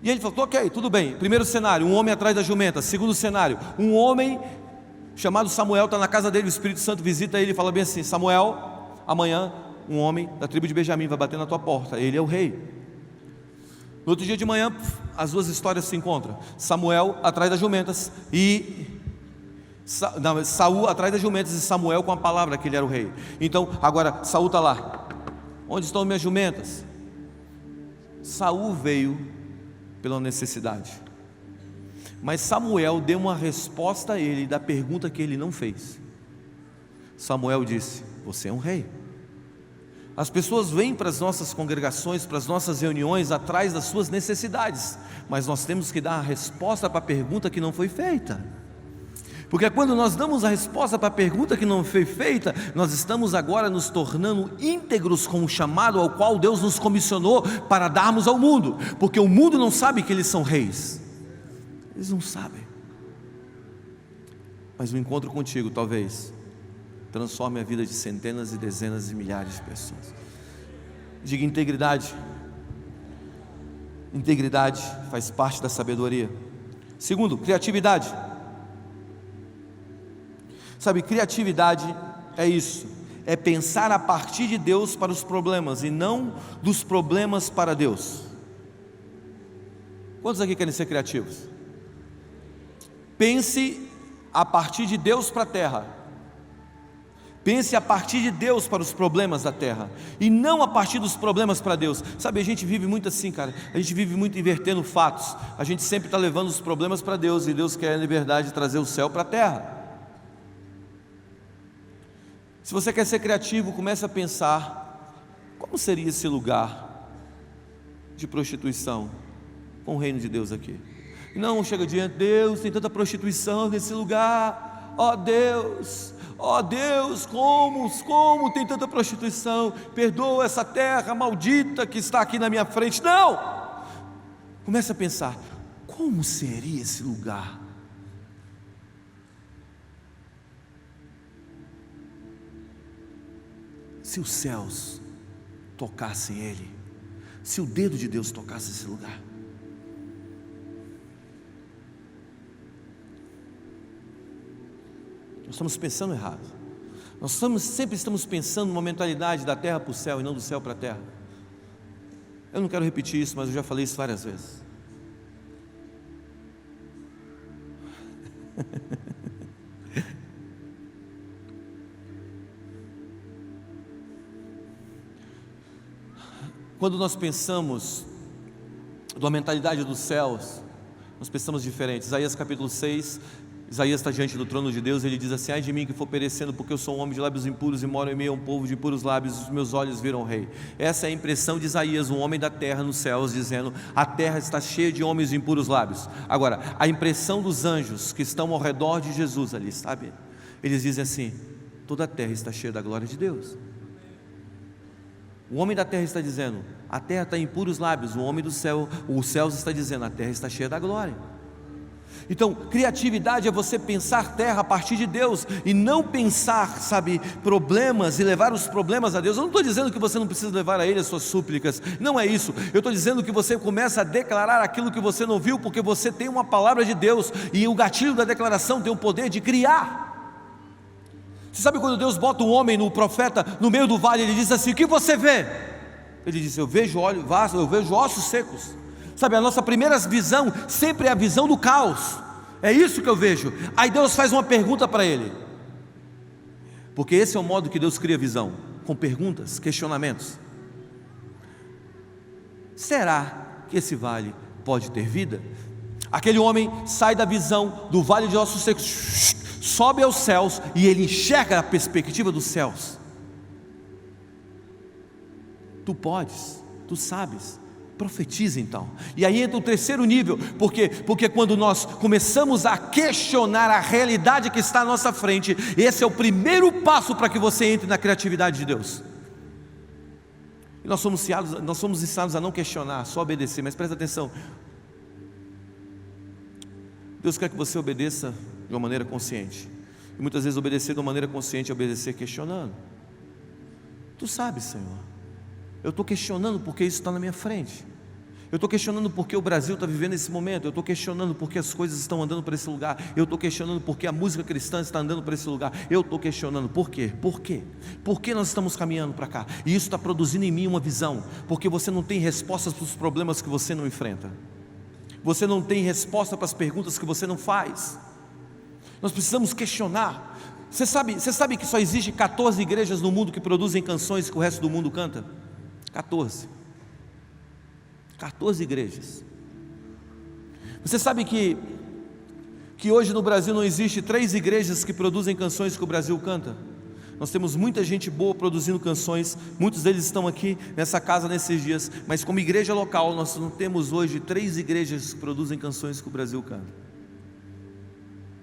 E ele falou: ok, tudo bem. Primeiro cenário, um homem atrás da jumenta. Segundo cenário, um homem chamado Samuel está na casa dele, o Espírito Santo visita ele e fala bem assim: Samuel, amanhã um homem da tribo de Benjamim vai bater na tua porta, ele é o rei. No outro dia de manhã, as duas histórias se encontram. Samuel atrás das jumentas Saul atrás das jumentas e Samuel com a palavra que ele era o rei. Então, agora Saul está lá: onde estão minhas jumentas? Saul veio pela necessidade, mas Samuel deu uma resposta a ele da pergunta que ele não fez. Samuel disse: você é um rei. As pessoas vêm para as nossas congregações, para as nossas reuniões, atrás das suas necessidades, mas nós temos que dar a resposta para a pergunta que não foi feita, porque quando nós damos a resposta para a pergunta que não foi feita, nós estamos agora nos tornando íntegros com o chamado ao qual Deus nos comissionou para darmos ao mundo, porque o mundo não sabe que eles são reis, eles não sabem, mas o encontro contigo talvez transforme a vida de centenas e dezenas de milhares de pessoas. Diga integridade. Integridade faz parte da sabedoria. Segundo, criatividade. Sabe, criatividade é isso, é pensar a partir de Deus para os problemas e não dos problemas para Deus. Quantos aqui querem ser criativos? Pense a partir de Deus para a terra. Pense a partir de Deus para os problemas da terra, e não a partir dos problemas para Deus. Sabe, a gente vive muito assim, cara. A gente vive muito invertendo fatos. A gente sempre está levando os problemas para Deus, e Deus quer a liberdade de trazer o céu para a terra. Se você quer ser criativo, comece a pensar: como seria esse lugar de prostituição com o reino de Deus aqui? E não chega diante: Deus, tem tanta prostituição nesse lugar, ó Deus, como tem tanta prostituição, perdoa essa terra maldita que está aqui na minha frente. Não! Comece a pensar: como seria esse lugar? Se os céus tocassem ele, se o dedo de Deus tocasse esse lugar. Nós estamos pensando errado. Sempre estamos pensando numa mentalidade da terra para o céu e não do céu para a terra. Eu não quero repetir isso, mas eu já falei isso várias vezes. Quando nós pensamos da mentalidade dos céus, nós pensamos diferente. Isaías capítulo 6, Isaías está diante do trono de Deus, ele diz assim: ai de mim que for perecendo, porque eu sou um homem de lábios impuros e moro em meio a um povo de impuros lábios, os meus olhos viram o rei. Essa é a impressão de Isaías, um homem da terra nos céus, dizendo: a terra está cheia de homens de impuros lábios. Agora, a impressão dos anjos que estão ao redor de Jesus ali, sabe? Eles dizem assim: toda a terra está cheia da glória de Deus. O homem da terra está dizendo: a terra está em puros lábios. O homem do céu, os céus está dizendo: a terra está cheia da glória. Então, criatividade é você pensar terra a partir de Deus, e não pensar, sabe, problemas e levar os problemas a Deus. Eu não estou dizendo que você não precisa levar a Ele as suas súplicas, não é isso. Eu estou dizendo que você começa a declarar aquilo que você não viu, porque você tem uma palavra de Deus, e o gatilho da declaração tem o poder de criar. Você sabe quando Deus bota um homem, no profeta, no meio do vale, ele diz assim: o que você vê? Ele diz: eu vejo óleo vasto, eu vejo ossos secos. Sabe, a nossa primeira visão sempre é a visão do caos. É isso que eu vejo. Aí Deus faz uma pergunta para ele, porque esse é o modo que Deus cria visão, com perguntas, questionamentos. Será que esse vale pode ter vida? Aquele homem sai da visão do vale de ossos secos, sobe aos céus, e ele enxerga a perspectiva dos céus. Tu podes, tu sabes, profetiza então. E aí entra o terceiro nível, porque quando nós começamos a questionar a realidade que está à nossa frente, esse é o primeiro passo para que você entre na criatividade de Deus. E nós somos ensinados a não questionar, só obedecer. Mas presta atenção, Deus quer que você obedeça de uma maneira consciente, e muitas vezes obedecer de uma maneira consciente é obedecer questionando. Tu sabes, Senhor, eu estou questionando porque isso está na minha frente, eu estou questionando porque o Brasil está vivendo esse momento, eu estou questionando porque as coisas estão andando para esse lugar, eu estou questionando porque a música cristã está andando para esse lugar, eu estou questionando por quê? Por que nós estamos caminhando para cá? E isso está produzindo em mim uma visão, porque você não tem respostas para os problemas que você não enfrenta, você não tem resposta para as perguntas que você não faz. Nós precisamos questionar. Você sabe que só existe 14 igrejas no mundo que produzem canções que o resto do mundo canta? 14 igrejas. Você sabe que hoje no Brasil não existe 3 igrejas que produzem canções que o Brasil canta? Nós temos muita gente boa produzindo canções, muitos deles estão aqui nessa casa nesses dias, mas como igreja local nós não temos hoje 3 igrejas que produzem canções que o Brasil canta.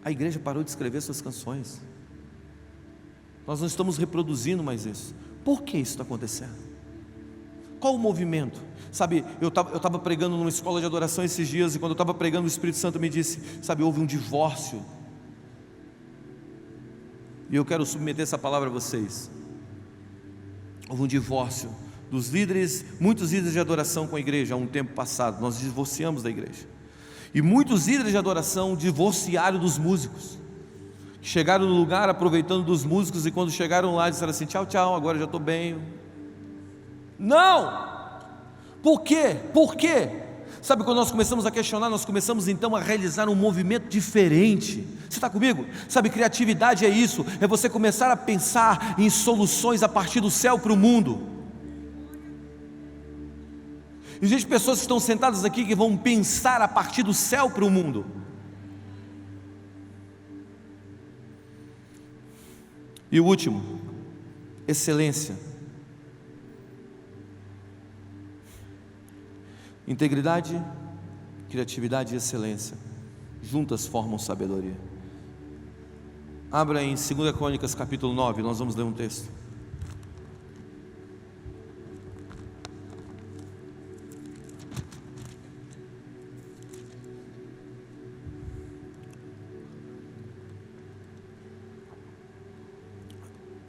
A igreja parou de escrever suas canções, nós não estamos reproduzindo mais isso. Por que isso está acontecendo? Qual o movimento? Sabe, eu estava pregando numa escola de adoração esses dias, e quando eu estava pregando, o Espírito Santo me disse: sabe, houve um divórcio, e eu quero submeter essa palavra a vocês. Houve um divórcio dos líderes, muitos líderes de adoração com a igreja. Há um tempo passado, nós divorciamos da igreja, e muitos líderes de adoração divorciaram dos músicos, que chegaram no lugar aproveitando dos músicos, e quando chegaram lá disseram assim: tchau, tchau, agora já estou bem. Não! Por quê? Por quê? Sabe, quando nós começamos a questionar, nós começamos então a realizar um movimento diferente. Você está comigo? Sabe, criatividade é isso, é você começar a pensar em soluções a partir do céu para o mundo. Existem pessoas que estão sentadas aqui que vão pensar a partir do céu para o mundo. E o último, excelência. Integridade, criatividade e excelência juntas formam sabedoria. Abra em 2 Crônicas capítulo 9, nós vamos ler um texto.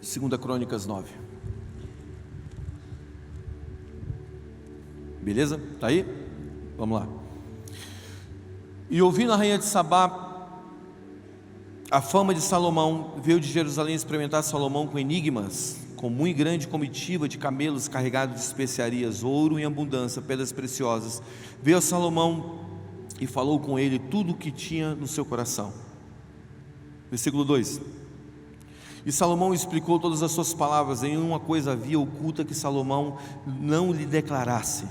Segunda Crônicas 9. Beleza? Está aí? Vamos lá. E ouvindo a rainha de Sabá a fama de Salomão, veio de Jerusalém experimentar Salomão com enigmas, com muito grande comitiva de camelos carregados de especiarias, ouro em abundância, pedras preciosas. Veio a Salomão e falou com ele tudo o que tinha no seu coração. Versículo 2: E Salomão explicou todas as suas palavras. Em uma coisa havia oculta que Salomão não lhe declarasse.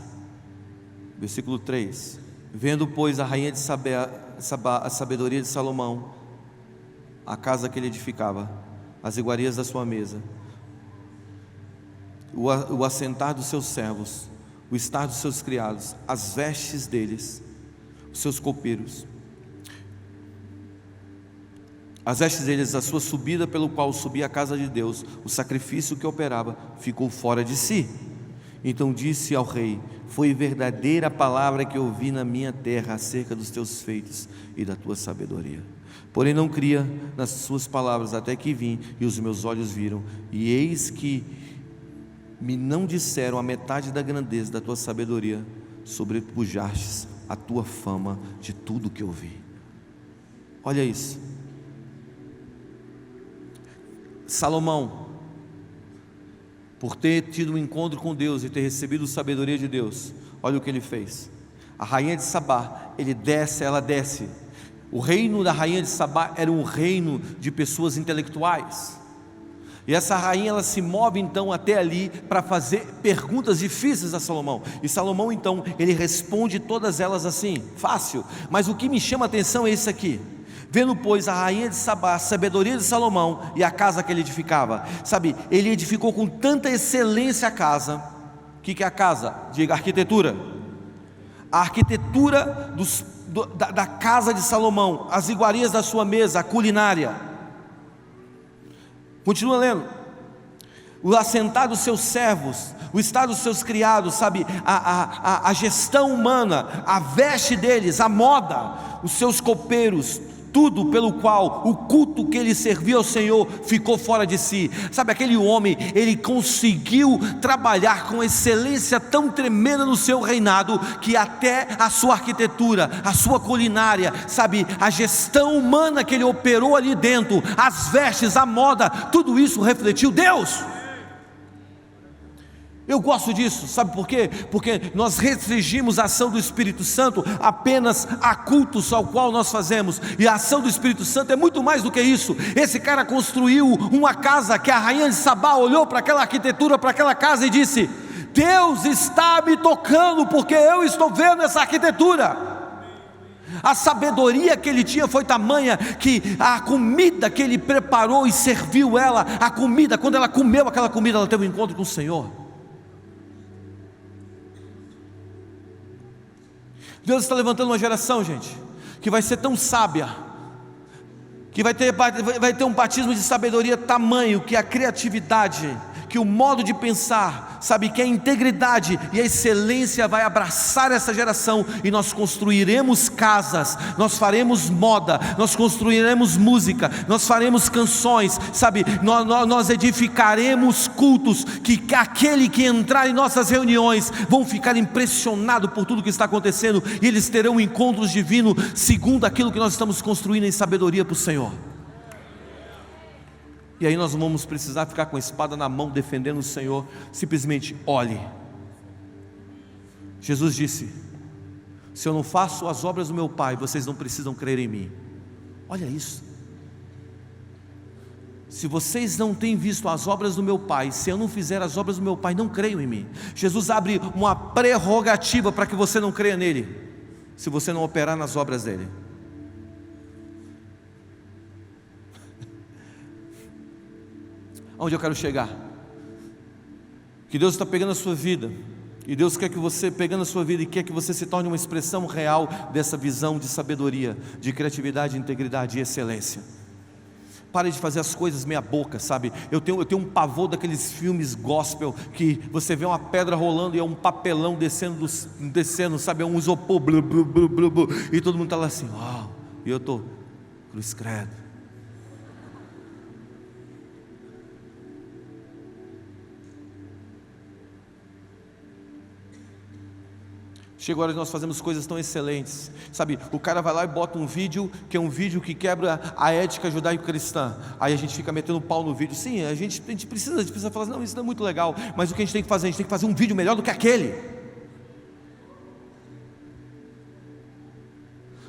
Versículo 3: Vendo, pois, a rainha de Sabá a sabedoria de Salomão, a casa que ele edificava, as iguarias da sua mesa, o assentar dos seus servos, o estar dos seus criados, as vestes deles, os seus copeiros, as vestes deles, a sua subida pelo qual subia a casa de Deus, o sacrifício que operava, ficou fora de si. Então disse ao rei: foi verdadeira a palavra que ouvi na minha terra acerca dos teus feitos e da tua sabedoria. Porém não cria nas suas palavras, até que vim e os meus olhos viram, e eis que me não disseram a metade da grandeza da tua sabedoria, sobrepujastes a tua fama de tudo que eu vi. Olha isso. Salomão, por ter tido um encontro com Deus e ter recebido sabedoria de Deus, olha o que ele fez. A rainha de Sabá, ela desce. O reino da rainha de Sabá era um reino de pessoas intelectuais, e essa rainha, ela se move então até ali para fazer perguntas difíceis a Salomão, e Salomão então, ele responde todas elas assim, fácil. Mas o que me chama a atenção é isso aqui: vendo, pois, a rainha de Sabá a sabedoria de Salomão e a casa que ele edificava. Sabe, ele edificou com tanta excelência a casa. O que é a casa? Diga, arquitetura. A arquitetura da casa de Salomão, as iguarias da sua mesa, a culinária. Continua lendo. O assentar dos seus servos, o estar dos seus criados, sabe, a gestão humana, a veste deles, a moda, os seus copeiros, tudo pelo qual o culto que ele servia ao Senhor ficou fora de si. Sabe, aquele homem, ele conseguiu trabalhar com excelência tão tremenda no seu reinado, que até a sua arquitetura, a sua culinária, sabe, a gestão humana que ele operou ali dentro, as vestes, a moda, tudo isso refletiu Deus. Eu gosto disso, sabe por quê? Porque nós restringimos a ação do Espírito Santo apenas a cultos ao qual nós fazemos, e a ação do Espírito Santo é muito mais do que isso. Esse cara construiu uma casa que a rainha de Sabá olhou para aquela arquitetura, para aquela casa e disse: Deus está me tocando, porque eu estou vendo essa arquitetura. A sabedoria que ele tinha foi tamanha que a comida que ele preparou e serviu ela, a comida, quando ela comeu aquela comida, ela teve um encontro com o Senhor. Deus está levantando uma geração, gente, que vai ser tão sábia, que vai ter um batismo de sabedoria tamanho, que a criatividade, que o modo de pensar, sabe, que a integridade e a excelência vai abraçar essa geração, e nós construiremos casas, nós faremos moda, nós construiremos música, nós faremos canções, sabe, nós edificaremos cultos, que aquele que entrar em nossas reuniões vão ficar impressionados por tudo que está acontecendo, e eles terão encontros divinos, segundo aquilo que nós estamos construindo em sabedoria para o Senhor. E aí nós não vamos precisar ficar com a espada na mão defendendo o Senhor. Simplesmente olhe. Jesus disse: se eu não faço as obras do meu Pai, vocês não precisam crer em mim. Olha isso. Se vocês não têm visto as obras do meu Pai, se eu não fizer as obras do meu Pai, não creiam em mim. Jesus abre uma prerrogativa para que você não creia nele, se você não operar nas obras dele. Onde eu quero chegar? Que Deus está pegando a sua vida, e Deus quer que você, pegando a sua vida, e quer que você se torne uma expressão real dessa visão de sabedoria, de criatividade, integridade e excelência. Pare de fazer as coisas meia boca, sabe? Eu tenho um pavor daqueles filmes gospel, que você vê uma pedra rolando e é um papelão descendo, sabe? É um isopor, blu, blu, blu, blu, blu, e todo mundo está lá assim, uau, e eu estou, cruz credo. Chega a hora de nós fazermos coisas tão excelentes, sabe, o cara vai lá e bota um vídeo, que é um vídeo que quebra a ética judaico-cristã, aí a gente fica metendo pau no vídeo. Sim, a gente precisa falar, não, isso não é muito legal, mas o que a gente tem que fazer? A gente tem que fazer um vídeo melhor do que aquele.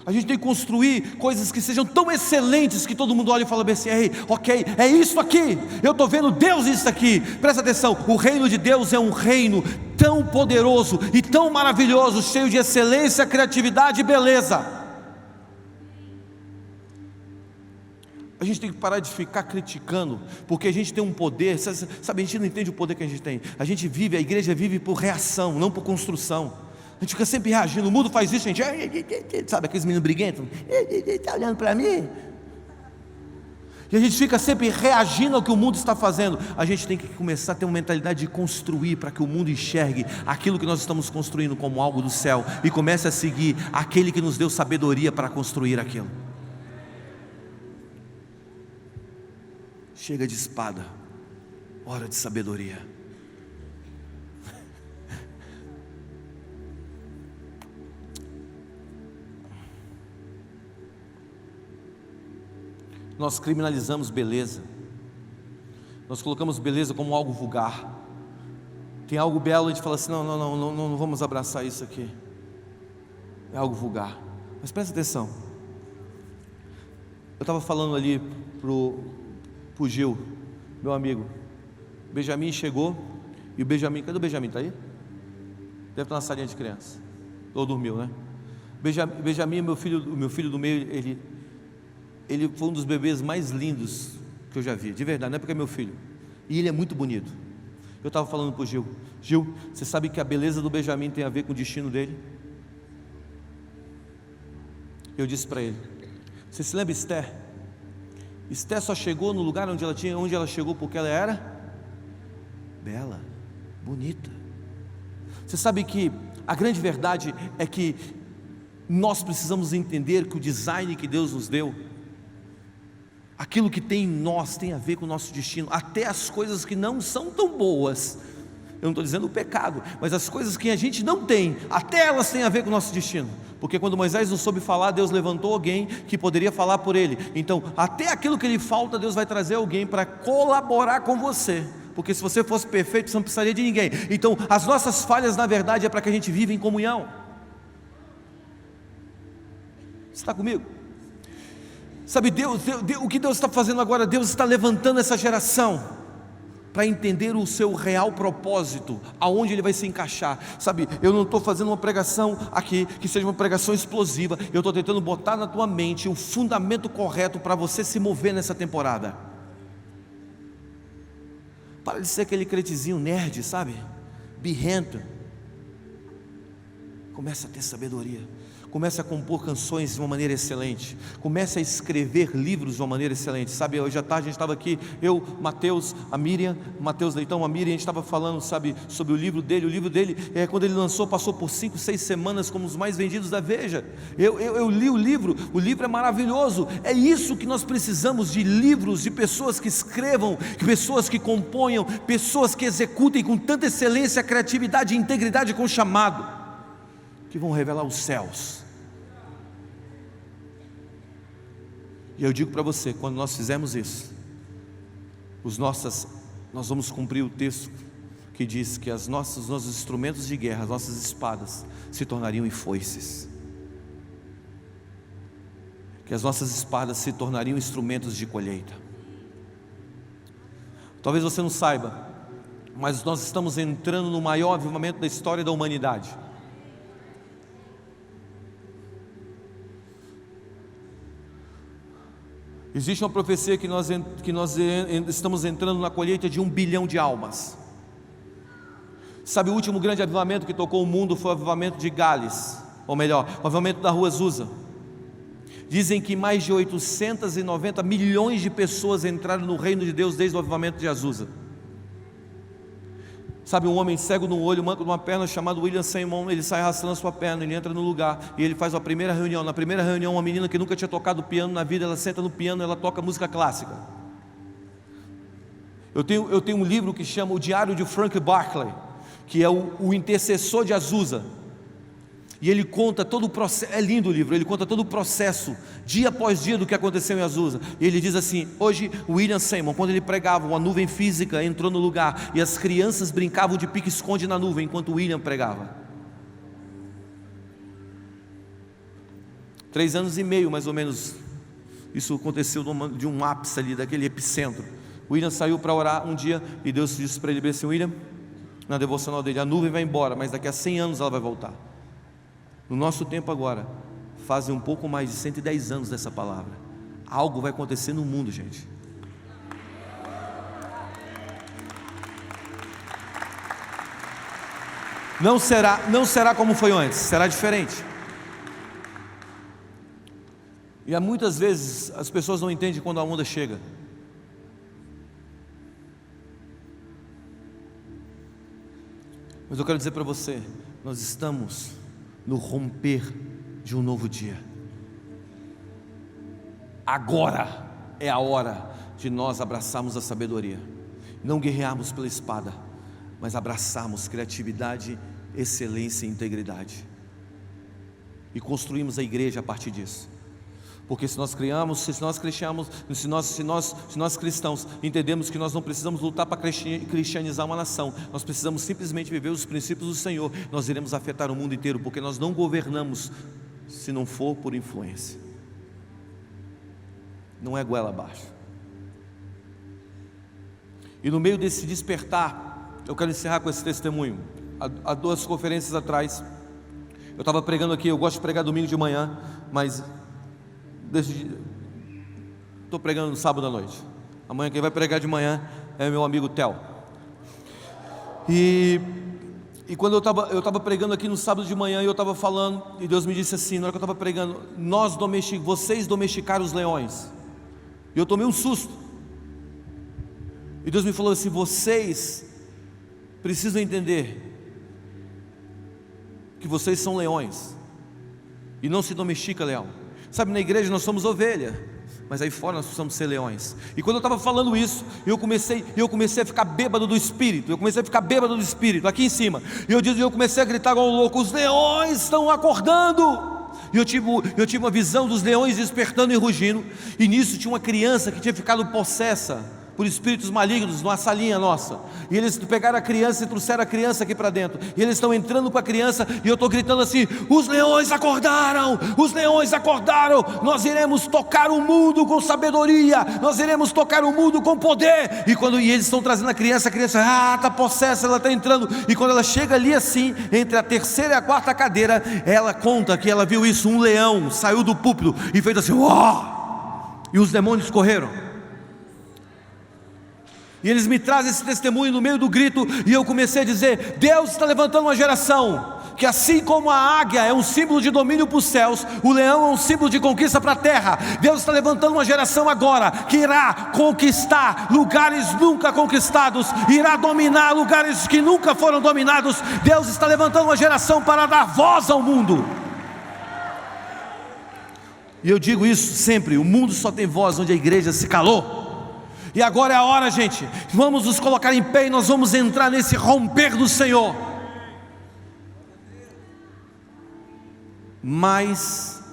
A gente tem que construir coisas que sejam tão excelentes que todo mundo olha e fala assim: ei, ok, é isso aqui, eu estou vendo Deus nisso aqui. Presta atenção, o reino de Deus é um reino tão poderoso e tão maravilhoso, cheio de excelência, criatividade e beleza. A gente tem que parar de ficar criticando, porque a gente tem um poder, sabe, a gente não entende o poder que a gente tem. A igreja vive por reação, não por construção. A gente fica sempre reagindo, o mundo faz isso, a gente, sabe aqueles meninos briguentos, está olhando para mim? E a gente fica sempre reagindo ao que o mundo está fazendo. A gente tem que começar a ter uma mentalidade de construir, para que o mundo enxergue aquilo que nós estamos construindo como algo do céu, e comece a seguir aquele que nos deu sabedoria para construir aquilo. Chega de espada, hora de sabedoria. Nós criminalizamos beleza, nós colocamos beleza como algo vulgar. Tem algo belo, a gente fala assim: não vamos abraçar isso aqui, é algo vulgar. Mas presta atenção, eu estava falando ali pro Gil, meu amigo. Benjamin chegou, e o Benjamin, cadê o Benjamin? Está aí? Deve estar na salinha de criança, ou dormiu, né? Benjamin, meu filho do meio, ele foi um dos bebês mais lindos que eu já vi, de verdade, não é porque é meu filho, e ele é muito bonito. Eu estava falando para o Gil, você sabe que a beleza do Benjamin tem a ver com o destino dele? Eu disse para ele: você se lembra Esther? Esther só chegou no lugar onde ela chegou porque ela era bela, bonita. Você sabe que a grande verdade é que nós precisamos entender que o design que Deus nos deu, aquilo que tem em nós, tem a ver com o nosso destino. Até as coisas que não são tão boas, eu não estou dizendo o pecado, mas as coisas que a gente não tem, até elas têm a ver com o nosso destino. Porque quando Moisés não soube falar, Deus levantou alguém que poderia falar por ele. Então, até aquilo que lhe falta, Deus vai trazer alguém para colaborar com você. Porque se você fosse perfeito, você não precisaria de ninguém. Então, as nossas falhas, na verdade, é para que a gente viva em comunhão. Você está comigo? Sabe, o que Deus está fazendo agora? Deus está levantando essa geração para entender o seu real propósito, aonde ele vai se encaixar. Sabe, eu não estou fazendo uma pregação aqui que seja uma pregação explosiva. Eu estou tentando botar na tua mente o fundamento correto para você se mover nessa temporada. Para de ser aquele cretezinho nerd, sabe, birrento. Começa a ter sabedoria. Comece a compor canções de uma maneira excelente. Comece a escrever livros de uma maneira excelente. Sabe, hoje à tarde a gente estava aqui, eu, Mateus, a Miriam, Mateus Leitão, a Miriam, a gente estava falando, sabe, sobre o livro dele. O livro dele, quando ele lançou, passou por 5, 6 semanas como os mais vendidos da Veja. Eu li o livro é maravilhoso. É isso que nós precisamos, de livros, de pessoas que escrevam, pessoas que componham, pessoas que executem com tanta excelência, criatividade e integridade com chamado, que vão revelar os céus. E eu digo para você, quando nós fizermos isso, nós vamos cumprir o texto que diz que os nossos instrumentos de guerra, as nossas espadas, se tornariam em foices, que as nossas espadas se tornariam instrumentos de colheita. Talvez você não saiba, mas nós estamos entrando no maior avivamento da história da humanidade. Existe uma profecia que nós estamos entrando na colheita de 1 bilhão de almas. Sabe, o último grande avivamento que tocou o mundo foi o avivamento de Gales, ou melhor, o avivamento da rua Azusa. Dizem que mais de 890 milhões de pessoas entraram no reino de Deus desde o avivamento de Azusa. Sabe, um homem cego no olho, manco de uma perna, chamado William Seymour, ele sai arrastando a sua perna, ele entra no lugar, e ele faz a primeira reunião. Na primeira reunião, uma menina que nunca tinha tocado piano na vida, ela senta no piano, ela toca música clássica. Eu tenho um livro que chama O Diário de Frank Barclay, que é o intercessor de Azusa. E ele conta todo o processo, é lindo o livro, ele conta todo o processo, dia após dia, do que aconteceu em Azusa. E ele diz assim: hoje William Seymour, quando ele pregava, uma nuvem física entrou no lugar, e as crianças brincavam de pique-esconde na nuvem, enquanto William pregava. 3 anos e meio mais ou menos, isso aconteceu de um ápice ali, daquele epicentro. O William saiu para orar um dia, e Deus disse para ele assim: William, na devocional dele, a nuvem vai embora, mas daqui a 100 anos ela vai voltar. No nosso tempo agora, fazem um pouco mais de 110 anos dessa palavra. Algo vai acontecer no mundo, gente. Não será como foi antes, será diferente. E há muitas vezes as pessoas não entendem quando a onda chega. Mas eu quero dizer para você, nós estamos no romper de um novo dia. Agora é a hora de nós abraçarmos a sabedoria, não guerrearmos pela espada, mas abraçarmos criatividade, excelência e integridade, e construímos a igreja a partir disso. Porque se nós criamos, se nós cristãos entendemos que nós não precisamos lutar para cristianizar uma nação, nós precisamos simplesmente viver os princípios do Senhor, nós iremos afetar o mundo inteiro, porque nós não governamos se não for por influência. Não é goela abaixo. E no meio desse despertar, eu quero encerrar com esse testemunho. Há 2 conferências atrás, eu estava pregando aqui. Eu gosto de pregar domingo de manhã, mas estou pregando no sábado à noite. Amanhã quem vai pregar de manhã é meu amigo Theo. E quando eu estava pregando aqui no sábado de manhã, e eu estava falando, e Deus me disse assim, na hora que eu estava pregando: vocês domesticaram os leões. E eu tomei um susto. E Deus me falou assim: vocês precisam entender que vocês são leões, e não se domestica leão. Sabe, na igreja nós somos ovelha, mas aí fora nós precisamos ser leões. E quando eu estava falando isso, eu comecei a ficar bêbado do Espírito. Aqui em cima. E eu comecei a gritar igual um louco: os leões estão acordando. E eu tive uma visão dos leões despertando e rugindo. E nisso tinha uma criança que tinha ficado possessa por espíritos malignos numa salinha nossa. E eles pegaram a criança e trouxeram a criança aqui para dentro. E eles estão entrando com a criança, e eu estou gritando assim: os leões acordaram! Os leões acordaram! Nós iremos tocar o mundo com sabedoria, nós iremos tocar o mundo com poder. E eles estão trazendo a criança está possessa, ela está entrando. E quando ela chega ali assim, entre a 3ª e a 4ª cadeira, ela conta que ela viu isso: um leão saiu do púlpito e fez assim, e os demônios correram. E eles me trazem esse testemunho no meio do grito, e eu comecei a dizer: Deus está levantando uma geração que, assim como a águia é um símbolo de domínio para os céus, o leão é um símbolo de conquista para a terra. Deus está levantando uma geração agora que irá conquistar lugares nunca conquistados, irá dominar lugares que nunca foram dominados. Deus está levantando uma geração para dar voz ao mundo. E eu digo isso sempre: o mundo só tem voz onde a igreja se calou. E agora é a hora, gente, vamos nos colocar em pé, e nós vamos entrar nesse romper do Senhor. Mas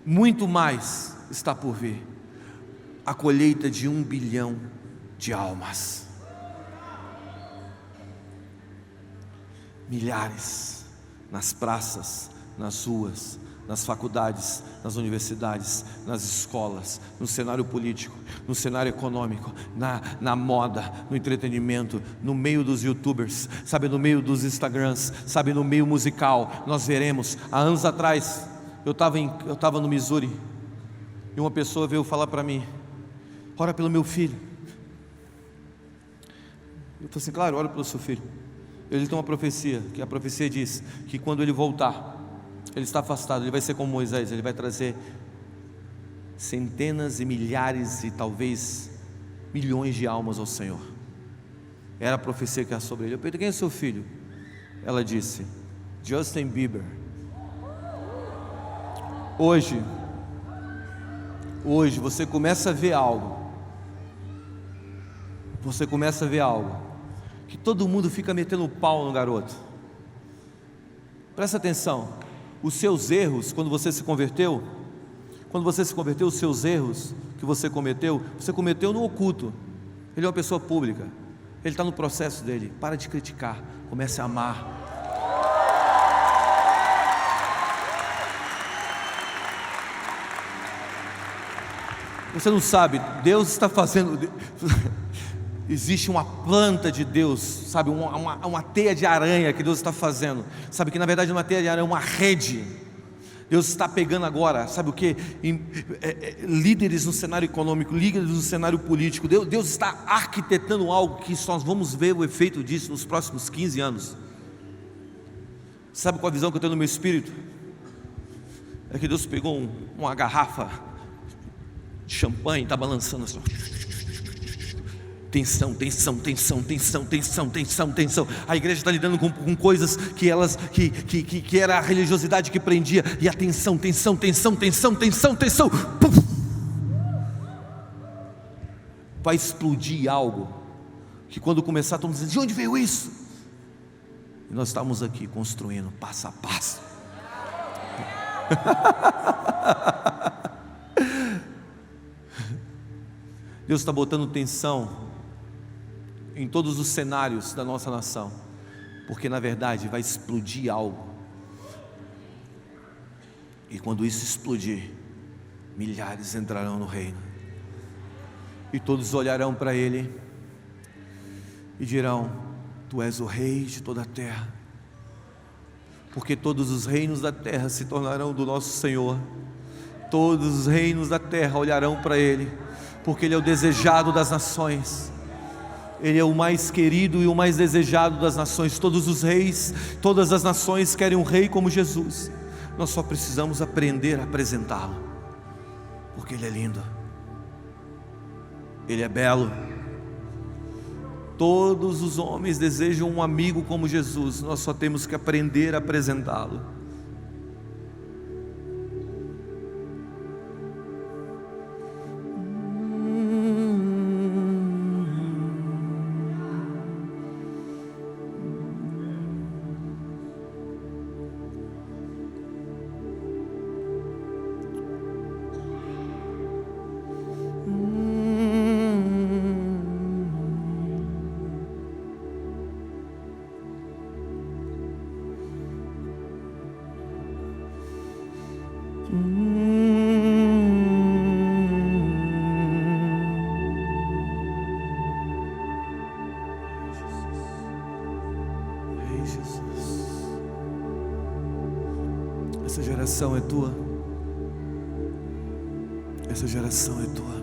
muito mais está por vir: a colheita de 1 bilhão de almas. Milhares nas praças, nas ruas, nas faculdades, nas universidades, nas escolas, no cenário político, no cenário econômico, na moda, no entretenimento, no meio dos youtubers, sabe, no meio dos Instagrams, sabe, no meio musical. Nós veremos. Há anos atrás, eu estava no Missouri, e uma pessoa veio falar para mim: ora pelo meu filho. Eu falei assim: claro, ora pelo seu filho. Ele tem uma profecia, que a profecia diz que quando ele voltar, ele está afastado, ele vai ser como Moisés, ele vai trazer centenas e milhares e talvez milhões de almas ao Senhor. Era a profecia que era sobre ele. Eu perguntei: quem é seu filho? Ela disse: Justin Bieber. Hoje você começa a ver algo. Que todo mundo fica metendo o pau no garoto. Presta atenção. Os seus erros, quando você se converteu, os seus erros que você cometeu no oculto. Ele é uma pessoa pública, ele está no processo dele. Para de criticar, comece a amar. Você não sabe, Deus está fazendo. Existe uma planta de Deus, sabe, uma teia de aranha que Deus está fazendo. Sabe que na verdade uma teia de aranha é uma rede. Deus está pegando agora, sabe o que? Líderes no cenário econômico, líderes no cenário político. Deus está arquitetando algo que nós vamos ver o efeito disso nos próximos 15 anos. Sabe qual a visão que eu tenho no meu espírito? É que Deus pegou uma garrafa de champanhe e está balançando assim. Tensão, tensão, tensão, tensão, tensão, tensão, tensão. A igreja está lidando com coisas que era a religiosidade que prendia. E a tensão, tensão, tensão, tensão, tensão, tensão. Puf! Vai explodir algo que quando começar, estamos dizendo: de onde veio isso? E nós estamos aqui construindo passo a passo. Deus está botando tensão em todos os cenários da nossa nação, porque na verdade vai explodir algo, e quando isso explodir, milhares entrarão no reino, e todos olharão para Ele e dirão: Tu és o Rei de toda a terra, porque todos os reinos da terra se tornarão do nosso Senhor, todos os reinos da terra olharão para Ele, porque Ele é o desejado das nações, Ele é o mais querido e o mais desejado das nações. Todos os reis, todas as nações querem um rei como Jesus. Nós só precisamos aprender a apresentá-lo, porque Ele é lindo, Ele é belo. Todos os homens desejam um amigo como Jesus. Nós só temos que aprender a apresentá-lo. Essa geração é tua. Essa geração é tua.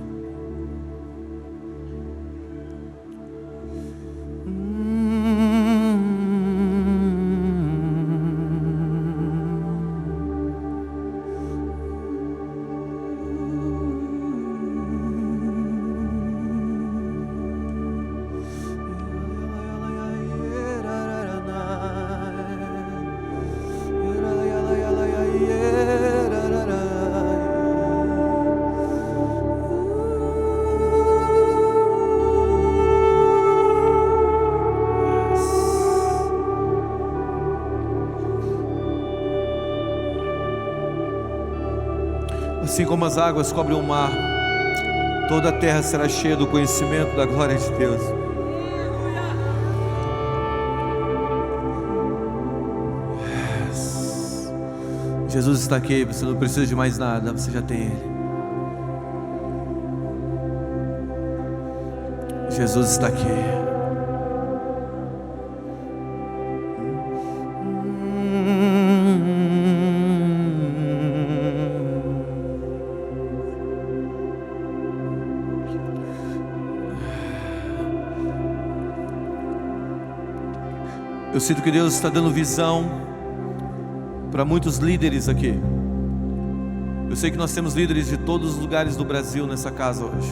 Assim como as águas cobrem o mar, toda a terra será cheia do conhecimento da glória de Deus. Yes. Jesus está aqui, você não precisa de mais nada, você já tem Ele. Jesus está aqui. Eu sinto que Deus está dando visão para muitos líderes aqui. Eu sei que nós temos líderes de todos os lugares do Brasil nessa casa hoje.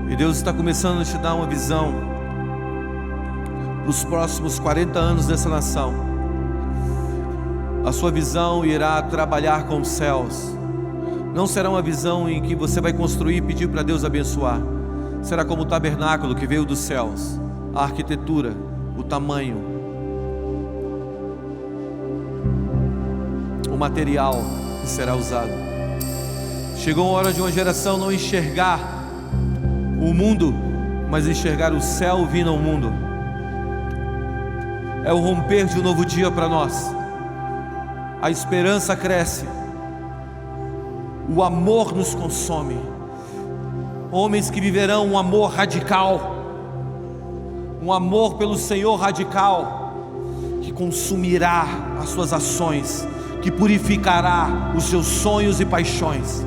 E Deus está começando a te dar uma visão para os próximos 40 anos dessa nação. A sua visão irá trabalhar com os céus. Não será uma visão em que você vai construir e pedir para Deus abençoar. Será como o tabernáculo que veio dos céus. A arquitetura, o tamanho, o material que será usado. Chegou a hora de uma geração não enxergar o mundo, mas enxergar o céu vindo ao mundo. É o romper de um novo dia para nós. A esperança cresce, o amor nos consome, homens que viverão um amor radical, um amor pelo Senhor radical, que consumirá as suas ações, que purificará os seus sonhos e paixões.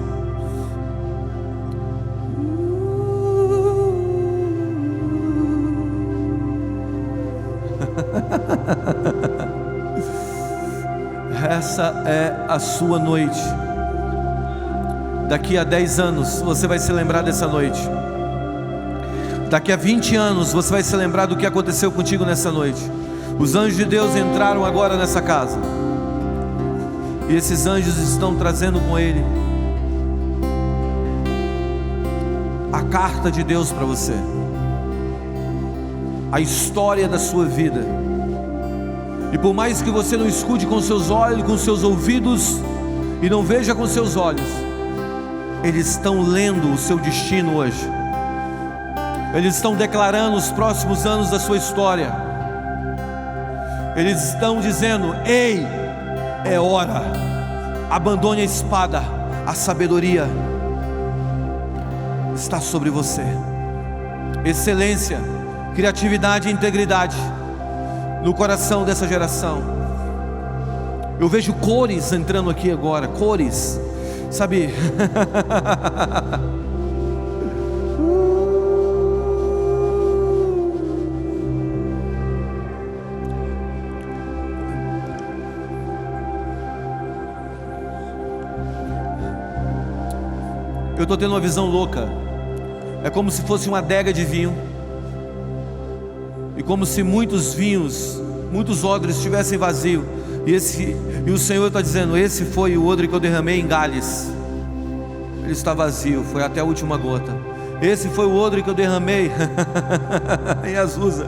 Essa é a sua noite. Daqui a 10 anos você vai se lembrar dessa noite. Daqui a 20 anos você vai se lembrar do que aconteceu contigo nessa noite. Os anjos de Deus entraram agora nessa casa, e esses anjos estão trazendo com ele a carta de Deus para você, a história da sua vida. E por mais que você não escute com seus olhos, com seus ouvidos, e não veja com seus olhos, eles estão lendo o seu destino hoje. Eles estão declarando os próximos anos da sua história. Eles estão dizendo: ei, é hora, abandone a espada, a sabedoria está sobre você. Excelência, criatividade e integridade no coração dessa geração. Eu vejo cores entrando aqui agora, cores, sabe? Eu estou tendo uma visão louca. É como se fosse uma adega de vinho, e como se muitos vinhos, muitos odres estivessem vazios, e o Senhor está dizendo: esse foi o odre que eu derramei em Gales, ele está vazio, foi até a última gota. Esse foi o odre que eu derramei em Azusa.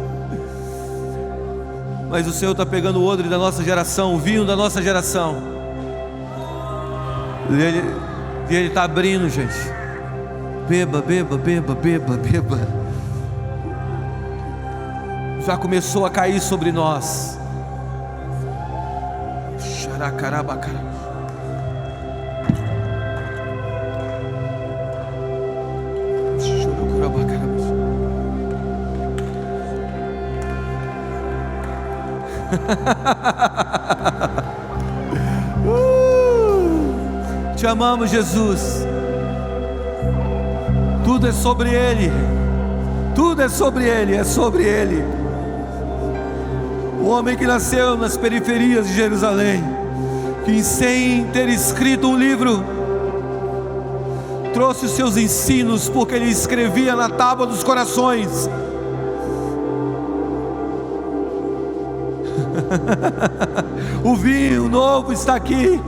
Mas o Senhor está pegando o odre da nossa geração, o vinho da nossa geração, e Ele está abrindo, gente. Beba, beba, beba, beba, beba. Já começou a cair sobre nós. Xaracarabacá. Te amamos, Jesus. Tudo é sobre Ele. Tudo é sobre Ele, é sobre Ele. O homem que nasceu nas periferias de Jerusalém, que sem ter escrito um livro, trouxe os seus ensinos, porque ele escrevia na tábua dos corações. O vinho novo está aqui.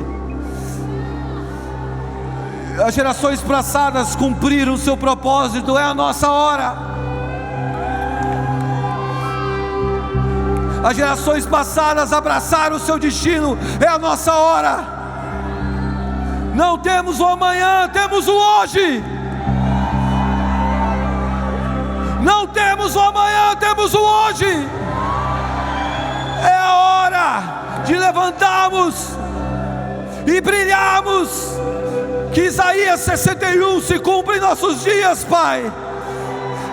As gerações passadas cumpriram o seu propósito, é a nossa hora. As gerações passadas abraçaram o seu destino, é a nossa hora. Não temos o amanhã, temos o hoje. Não temos o amanhã, temos o hoje. É a hora de levantarmos e brilharmos. Que Isaías 61 se cumpra em nossos dias, Pai.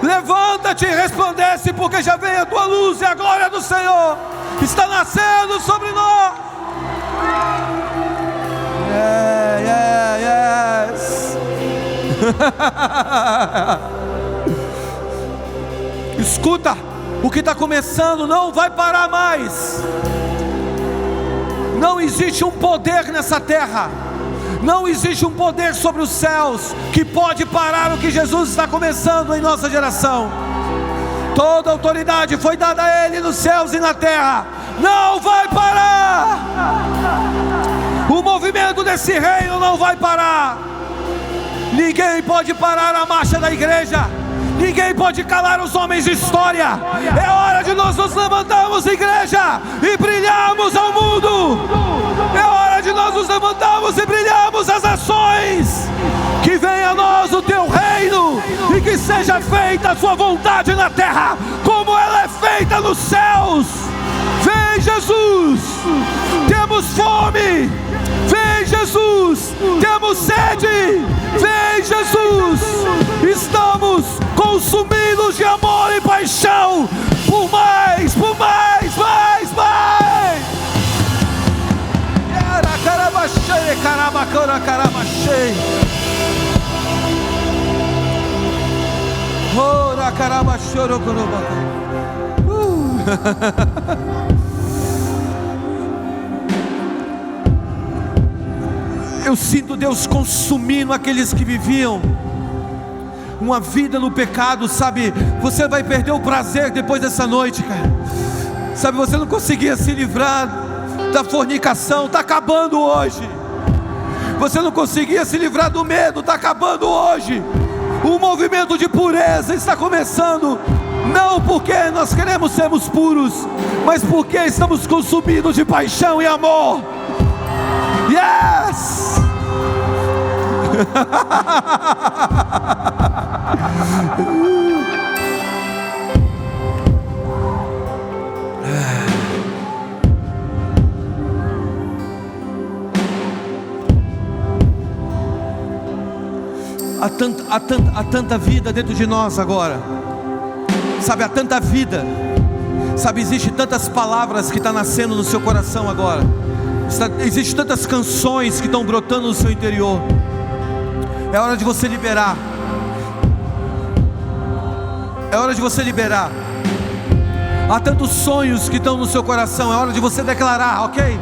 Levanta-te e resplandece, porque já vem a tua luz, e a glória do Senhor está nascendo sobre nós. Yes. Escuta, o que está começando não vai parar mais. Não existe um poder nessa terra, não existe um poder sobre os céus que pode parar o que Jesus está começando em nossa geração. Toda autoridade foi dada a Ele nos céus e na terra. Não vai parar. O movimento desse reino não vai parar. Ninguém pode parar a marcha da igreja. Ninguém pode calar os homens de história. É hora de nós nos levantarmos, igreja, e brilharmos ao mundo. É hora de nós nos levantarmos e brilharmos as ações. Que venha a nós o teu reino, e que seja feita a sua vontade na terra, como ela é feita nos céus. Vem, Jesus, temos fome. Vem, Jesus. Jesus, temos sede, vem Jesus, estamos consumidos de amor e paixão, por mais, mais. Eu sinto Deus consumindo aqueles que viviam uma vida no pecado, sabe? Você vai perder o prazer depois dessa noite, cara. Sabe, você não conseguia se livrar da fornicação, está acabando hoje. Você não conseguia se livrar do medo, está acabando hoje. O movimento de pureza está começando, não porque nós queremos sermos puros, mas porque estamos consumidos de paixão e amor. Yes! Há tanta vida dentro de nós agora, sabe, há tanta vida, sabe, existe tantas palavras que estão nascendo no seu coração agora, existem tantas canções que estão brotando no seu interior. É hora de você liberar, é hora de você liberar. Há tantos sonhos que estão no seu coração, é hora de você declarar, ok?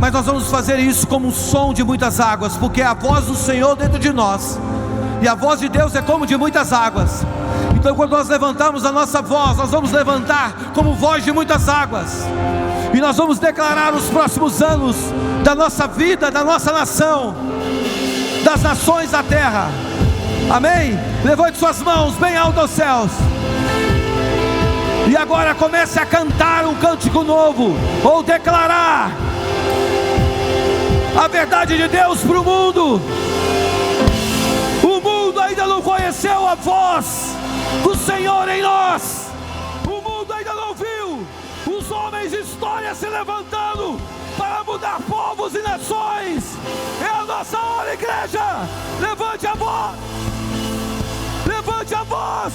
Mas nós vamos fazer isso como um som de muitas águas, porque é a voz do Senhor dentro de nós, e a voz de Deus é como de muitas águas. Então quando nós levantarmos a nossa voz, nós vamos levantar como voz de muitas águas, e nós vamos declarar os próximos anos da nossa vida, da nossa nação, das nações da terra. Amém? Levante suas mãos bem alto aos céus, e agora comece a cantar um cântico novo, ou declarar a verdade de Deus para o mundo. O mundo ainda não conheceu a voz do Senhor em nós. O mundo ainda não viu os homens de história se levantando para mudar povos e nações. É a nossa hora, igreja. Levante a voz. Levante a voz.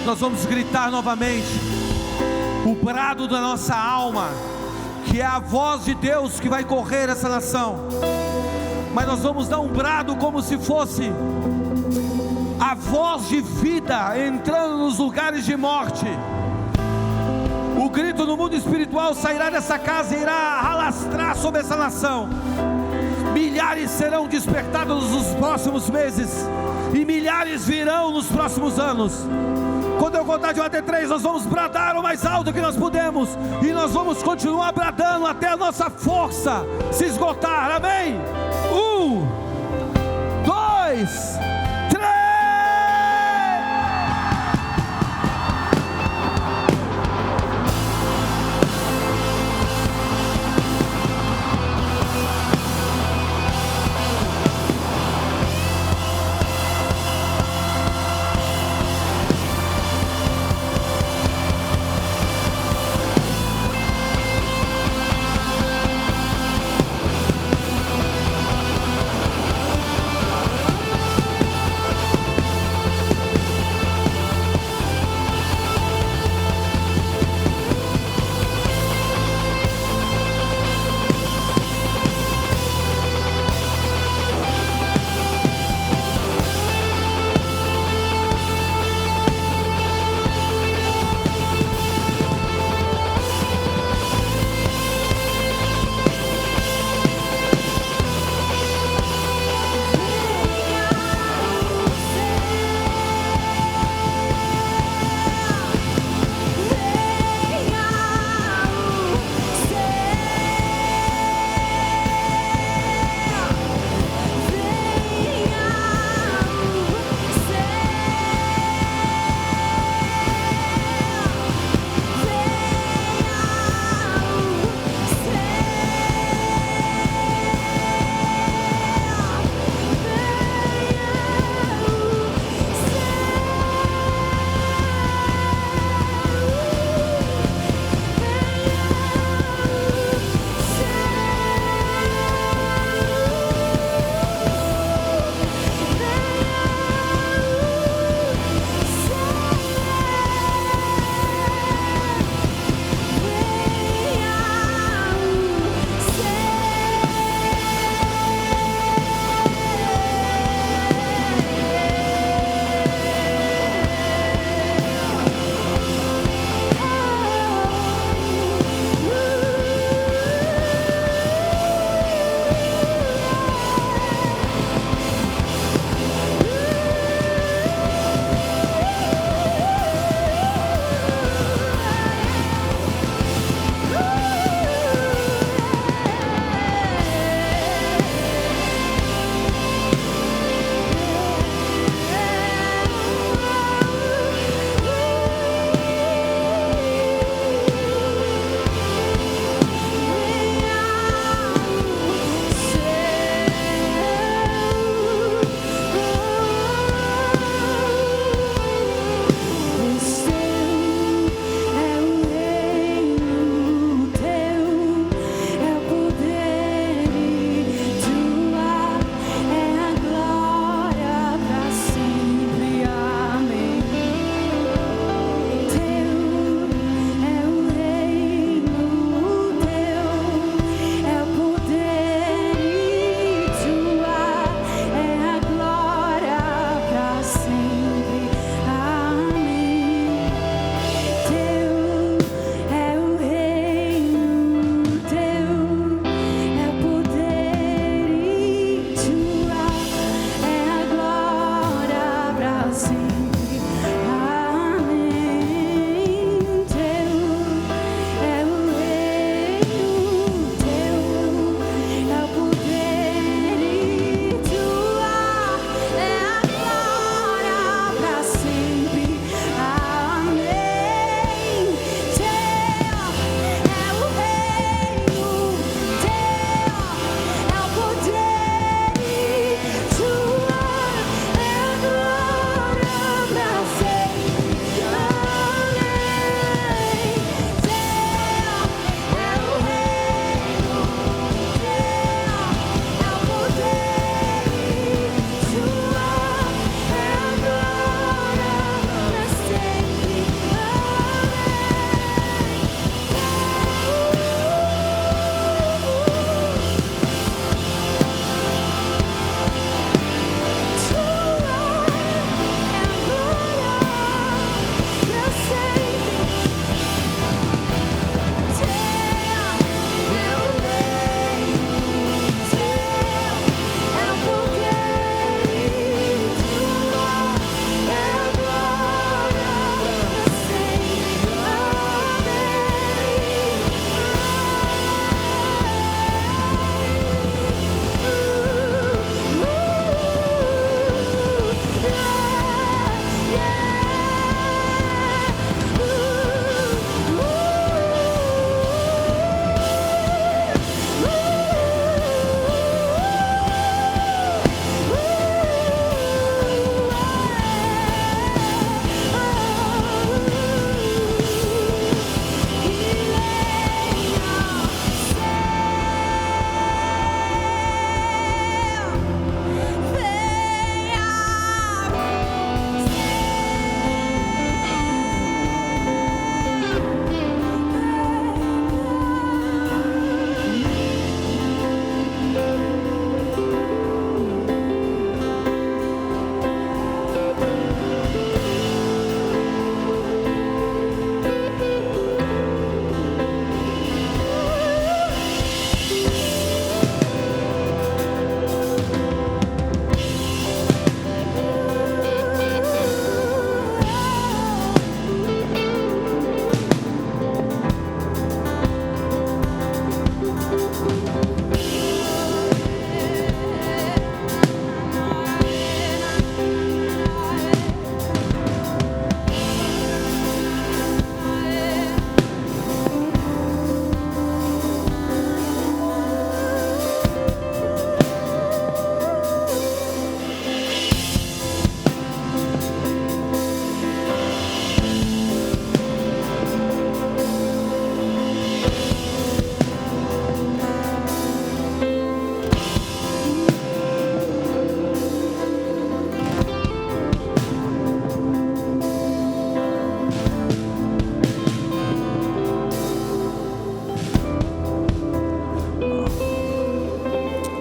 nós vamos gritar novamente o brado da nossa alma, que é a voz de Deus que vai correr essa nação. Mas nós vamos dar um brado como se fosse a voz de vida entrando nos lugares de morte. O grito no mundo espiritual sairá dessa casa e irá alastrar sobre essa nação. Milhares serão despertados nos próximos meses, e milhares virão nos próximos anos. Quando eu contar de 1 até 3, nós vamos bradar o mais alto que nós pudermos, e nós vamos continuar bradando até a nossa força se esgotar. Amém? 1, 2, 3.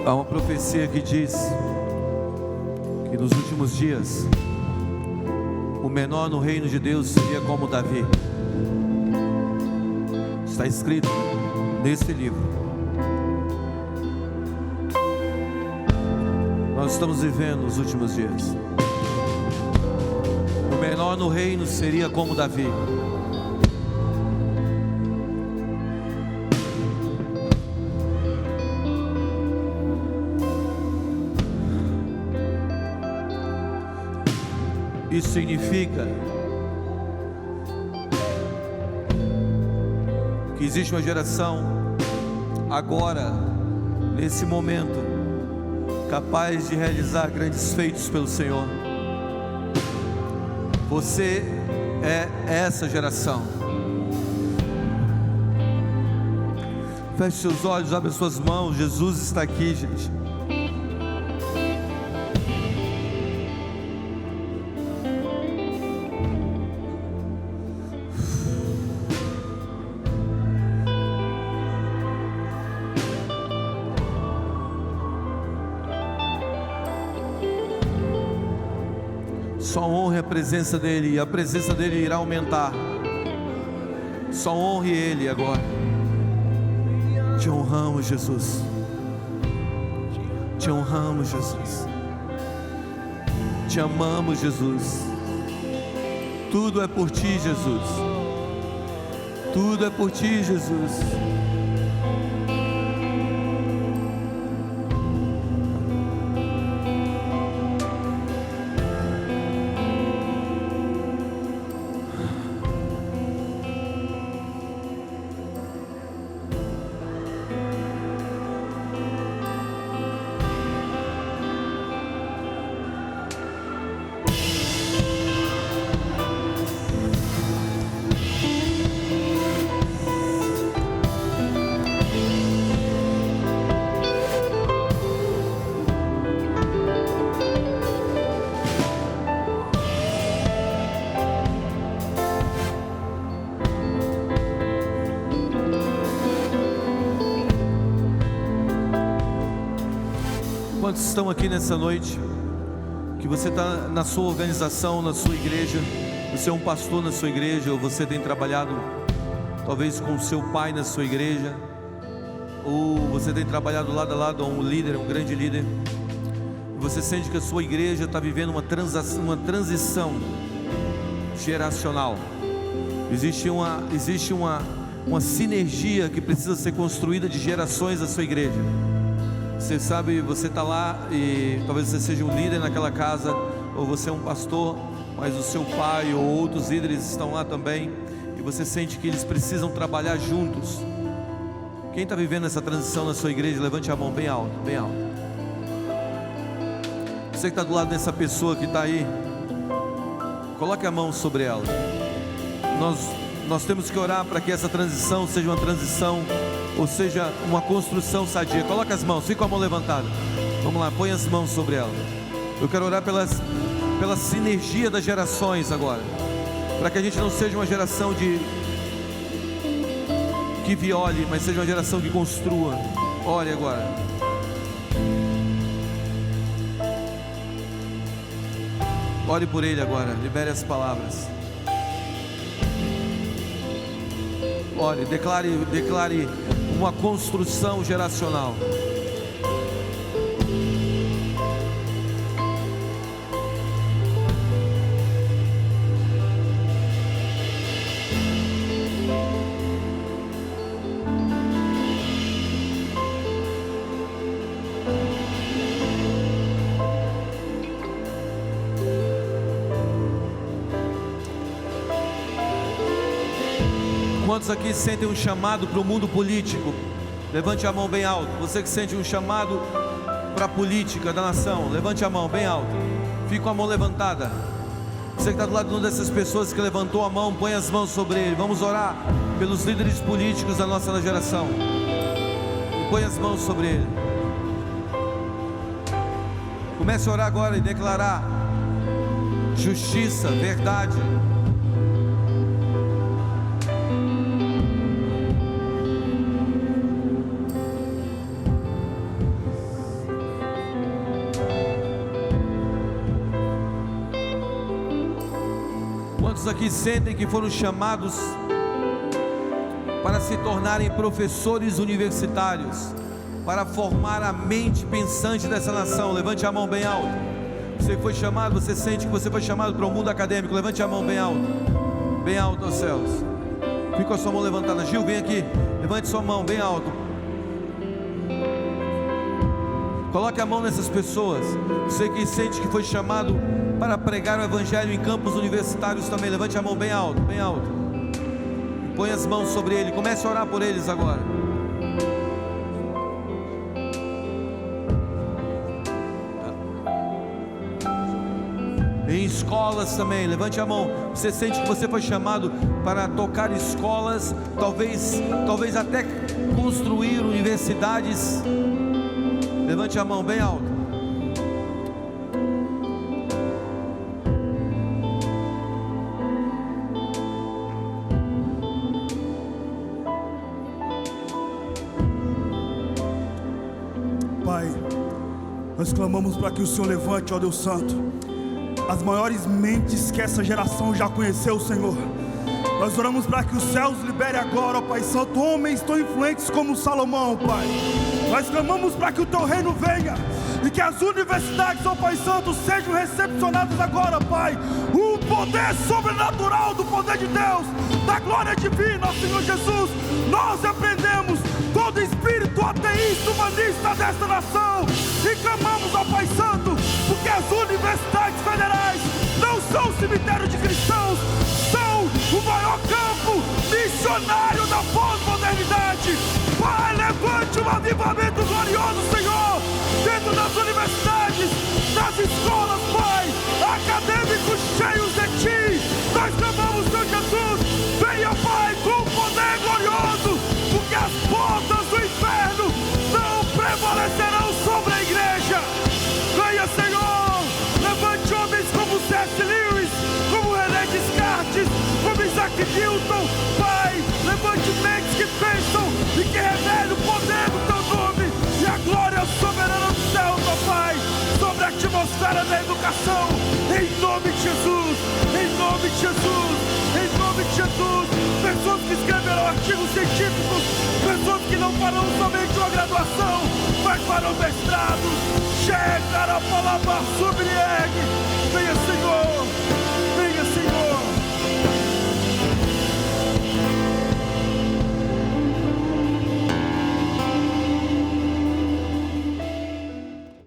Há uma profecia que diz que nos últimos dias o menor no reino de Deus seria como Davi. Está escrito nesse livro. Nós estamos vivendo os últimos dias. O menor no reino seria como Davi. Isso significa que existe uma geração agora, nesse momento, capaz de realizar grandes feitos pelo Senhor. Você é essa geração. Feche seus olhos, abre suas mãos. Jesus está aqui, gente. Só honre a presença dEle, e a presença dEle irá aumentar. Só honre Ele agora. Te honramos, Jesus. Te honramos, Jesus. Te amamos, Jesus. Tudo é por Ti, Jesus. Tudo é por Ti, Jesus. Quantos estão aqui nessa noite, que você está na sua organização, na sua igreja, você é um pastor na sua igreja, ou você tem trabalhado talvez com o seu pai na sua igreja, ou você tem trabalhado lado a lado a um líder, um grande líder, e você sente que a sua igreja está vivendo uma transição geracional. Existe uma sinergia que precisa ser construída de gerações da sua igreja. Você sabe, você está lá e talvez você seja um líder naquela casa, ou você é um pastor, mas o seu pai ou outros líderes estão lá também, e você sente que eles precisam trabalhar juntos. Quem está vivendo essa transição na sua igreja, levante a mão bem alto, bem alto. Você que está do lado dessa pessoa que está aí, coloque a mão sobre ela. Nós temos que orar para que essa transição seja uma transição, ou seja, uma construção sadia. Coloca as mãos, fica com a mão levantada. Vamos lá, põe as mãos sobre ela. Eu quero orar pela sinergia das gerações agora, para que a gente não seja uma geração que viole, mas seja uma geração que construa. Ore agora. Ore por ele agora, libere as palavras. Ore, declare uma construção geracional. Quantos aqui sentem um chamado para o mundo político? Levante a mão bem alto. Você que sente um chamado para a política da nação, levante a mão bem alto. Fique com a mão levantada. Você que está do lado de uma dessas pessoas que levantou a mão, põe as mãos sobre ele. Vamos orar pelos líderes políticos da nossa geração. Põe as mãos sobre ele. Comece a orar agora e declarar justiça, verdade. aqui sentem que foram chamados para se tornarem professores universitários, para formar a mente pensante dessa nação. Levante a mão bem alto. Você foi chamado, você sente que você foi chamado para o mundo acadêmico. Levante a mão bem alto aos céus. Fica com a sua mão levantada. Gil, vem aqui, levante sua mão bem alto. Coloque a mão nessas pessoas. Você que sente que foi chamado para pregar o evangelho em campos universitários também, levante a mão bem alto, bem alto. Põe as mãos sobre ele, comece a orar por eles agora. Em escolas também, levante a mão. Você sente que você foi chamado para tocar escolas, talvez até construir universidades. Levante a mão bem alto. Pai, nós clamamos para que o Senhor levante, ó Deus Santo, as maiores mentes que essa geração já conheceu, Senhor. Nós oramos para que os céus libere agora, ó Pai Santo, homens tão influentes como Salomão, Pai. Nós clamamos para que o Teu reino venha e que as universidades, ó Pai Santo, sejam recepcionadas agora, Pai. O poder sobrenatural do poder de Deus, da glória divina, ó Senhor Jesus. Nós repreendemos todo espírito ateísta, humanista desta nação e clamamos, ó Pai Santo, porque as universidades federais não são cemitério de cristãos, são o maior campo missionário da pós-modernidade. Pai, levante um avivamento glorioso, Senhor, dentro das universidades, das escolas, Pai, acadêmicos cheios de Ti. Nós clamamos, Senhor Jesus, venha, Pai, com poder glorioso, porque as portas do inferno não prevalecerão sobre a igreja. Venha, Senhor, levante homens como C.S. Lewis, como René Descartes, como Isaac Newton, Pai, levante mentes que pensam e que revelem o poder do Teu nome e a glória soberana do céu, ó Pai, sobre a atmosfera da educação, em nome de Jesus, em nome de Jesus, em nome de Jesus. Pessoas que escreverão artigos científicos, pessoas que não farão somente uma graduação, mas farão mestrados. Chega a palavra sobre ele. Venha, Senhor.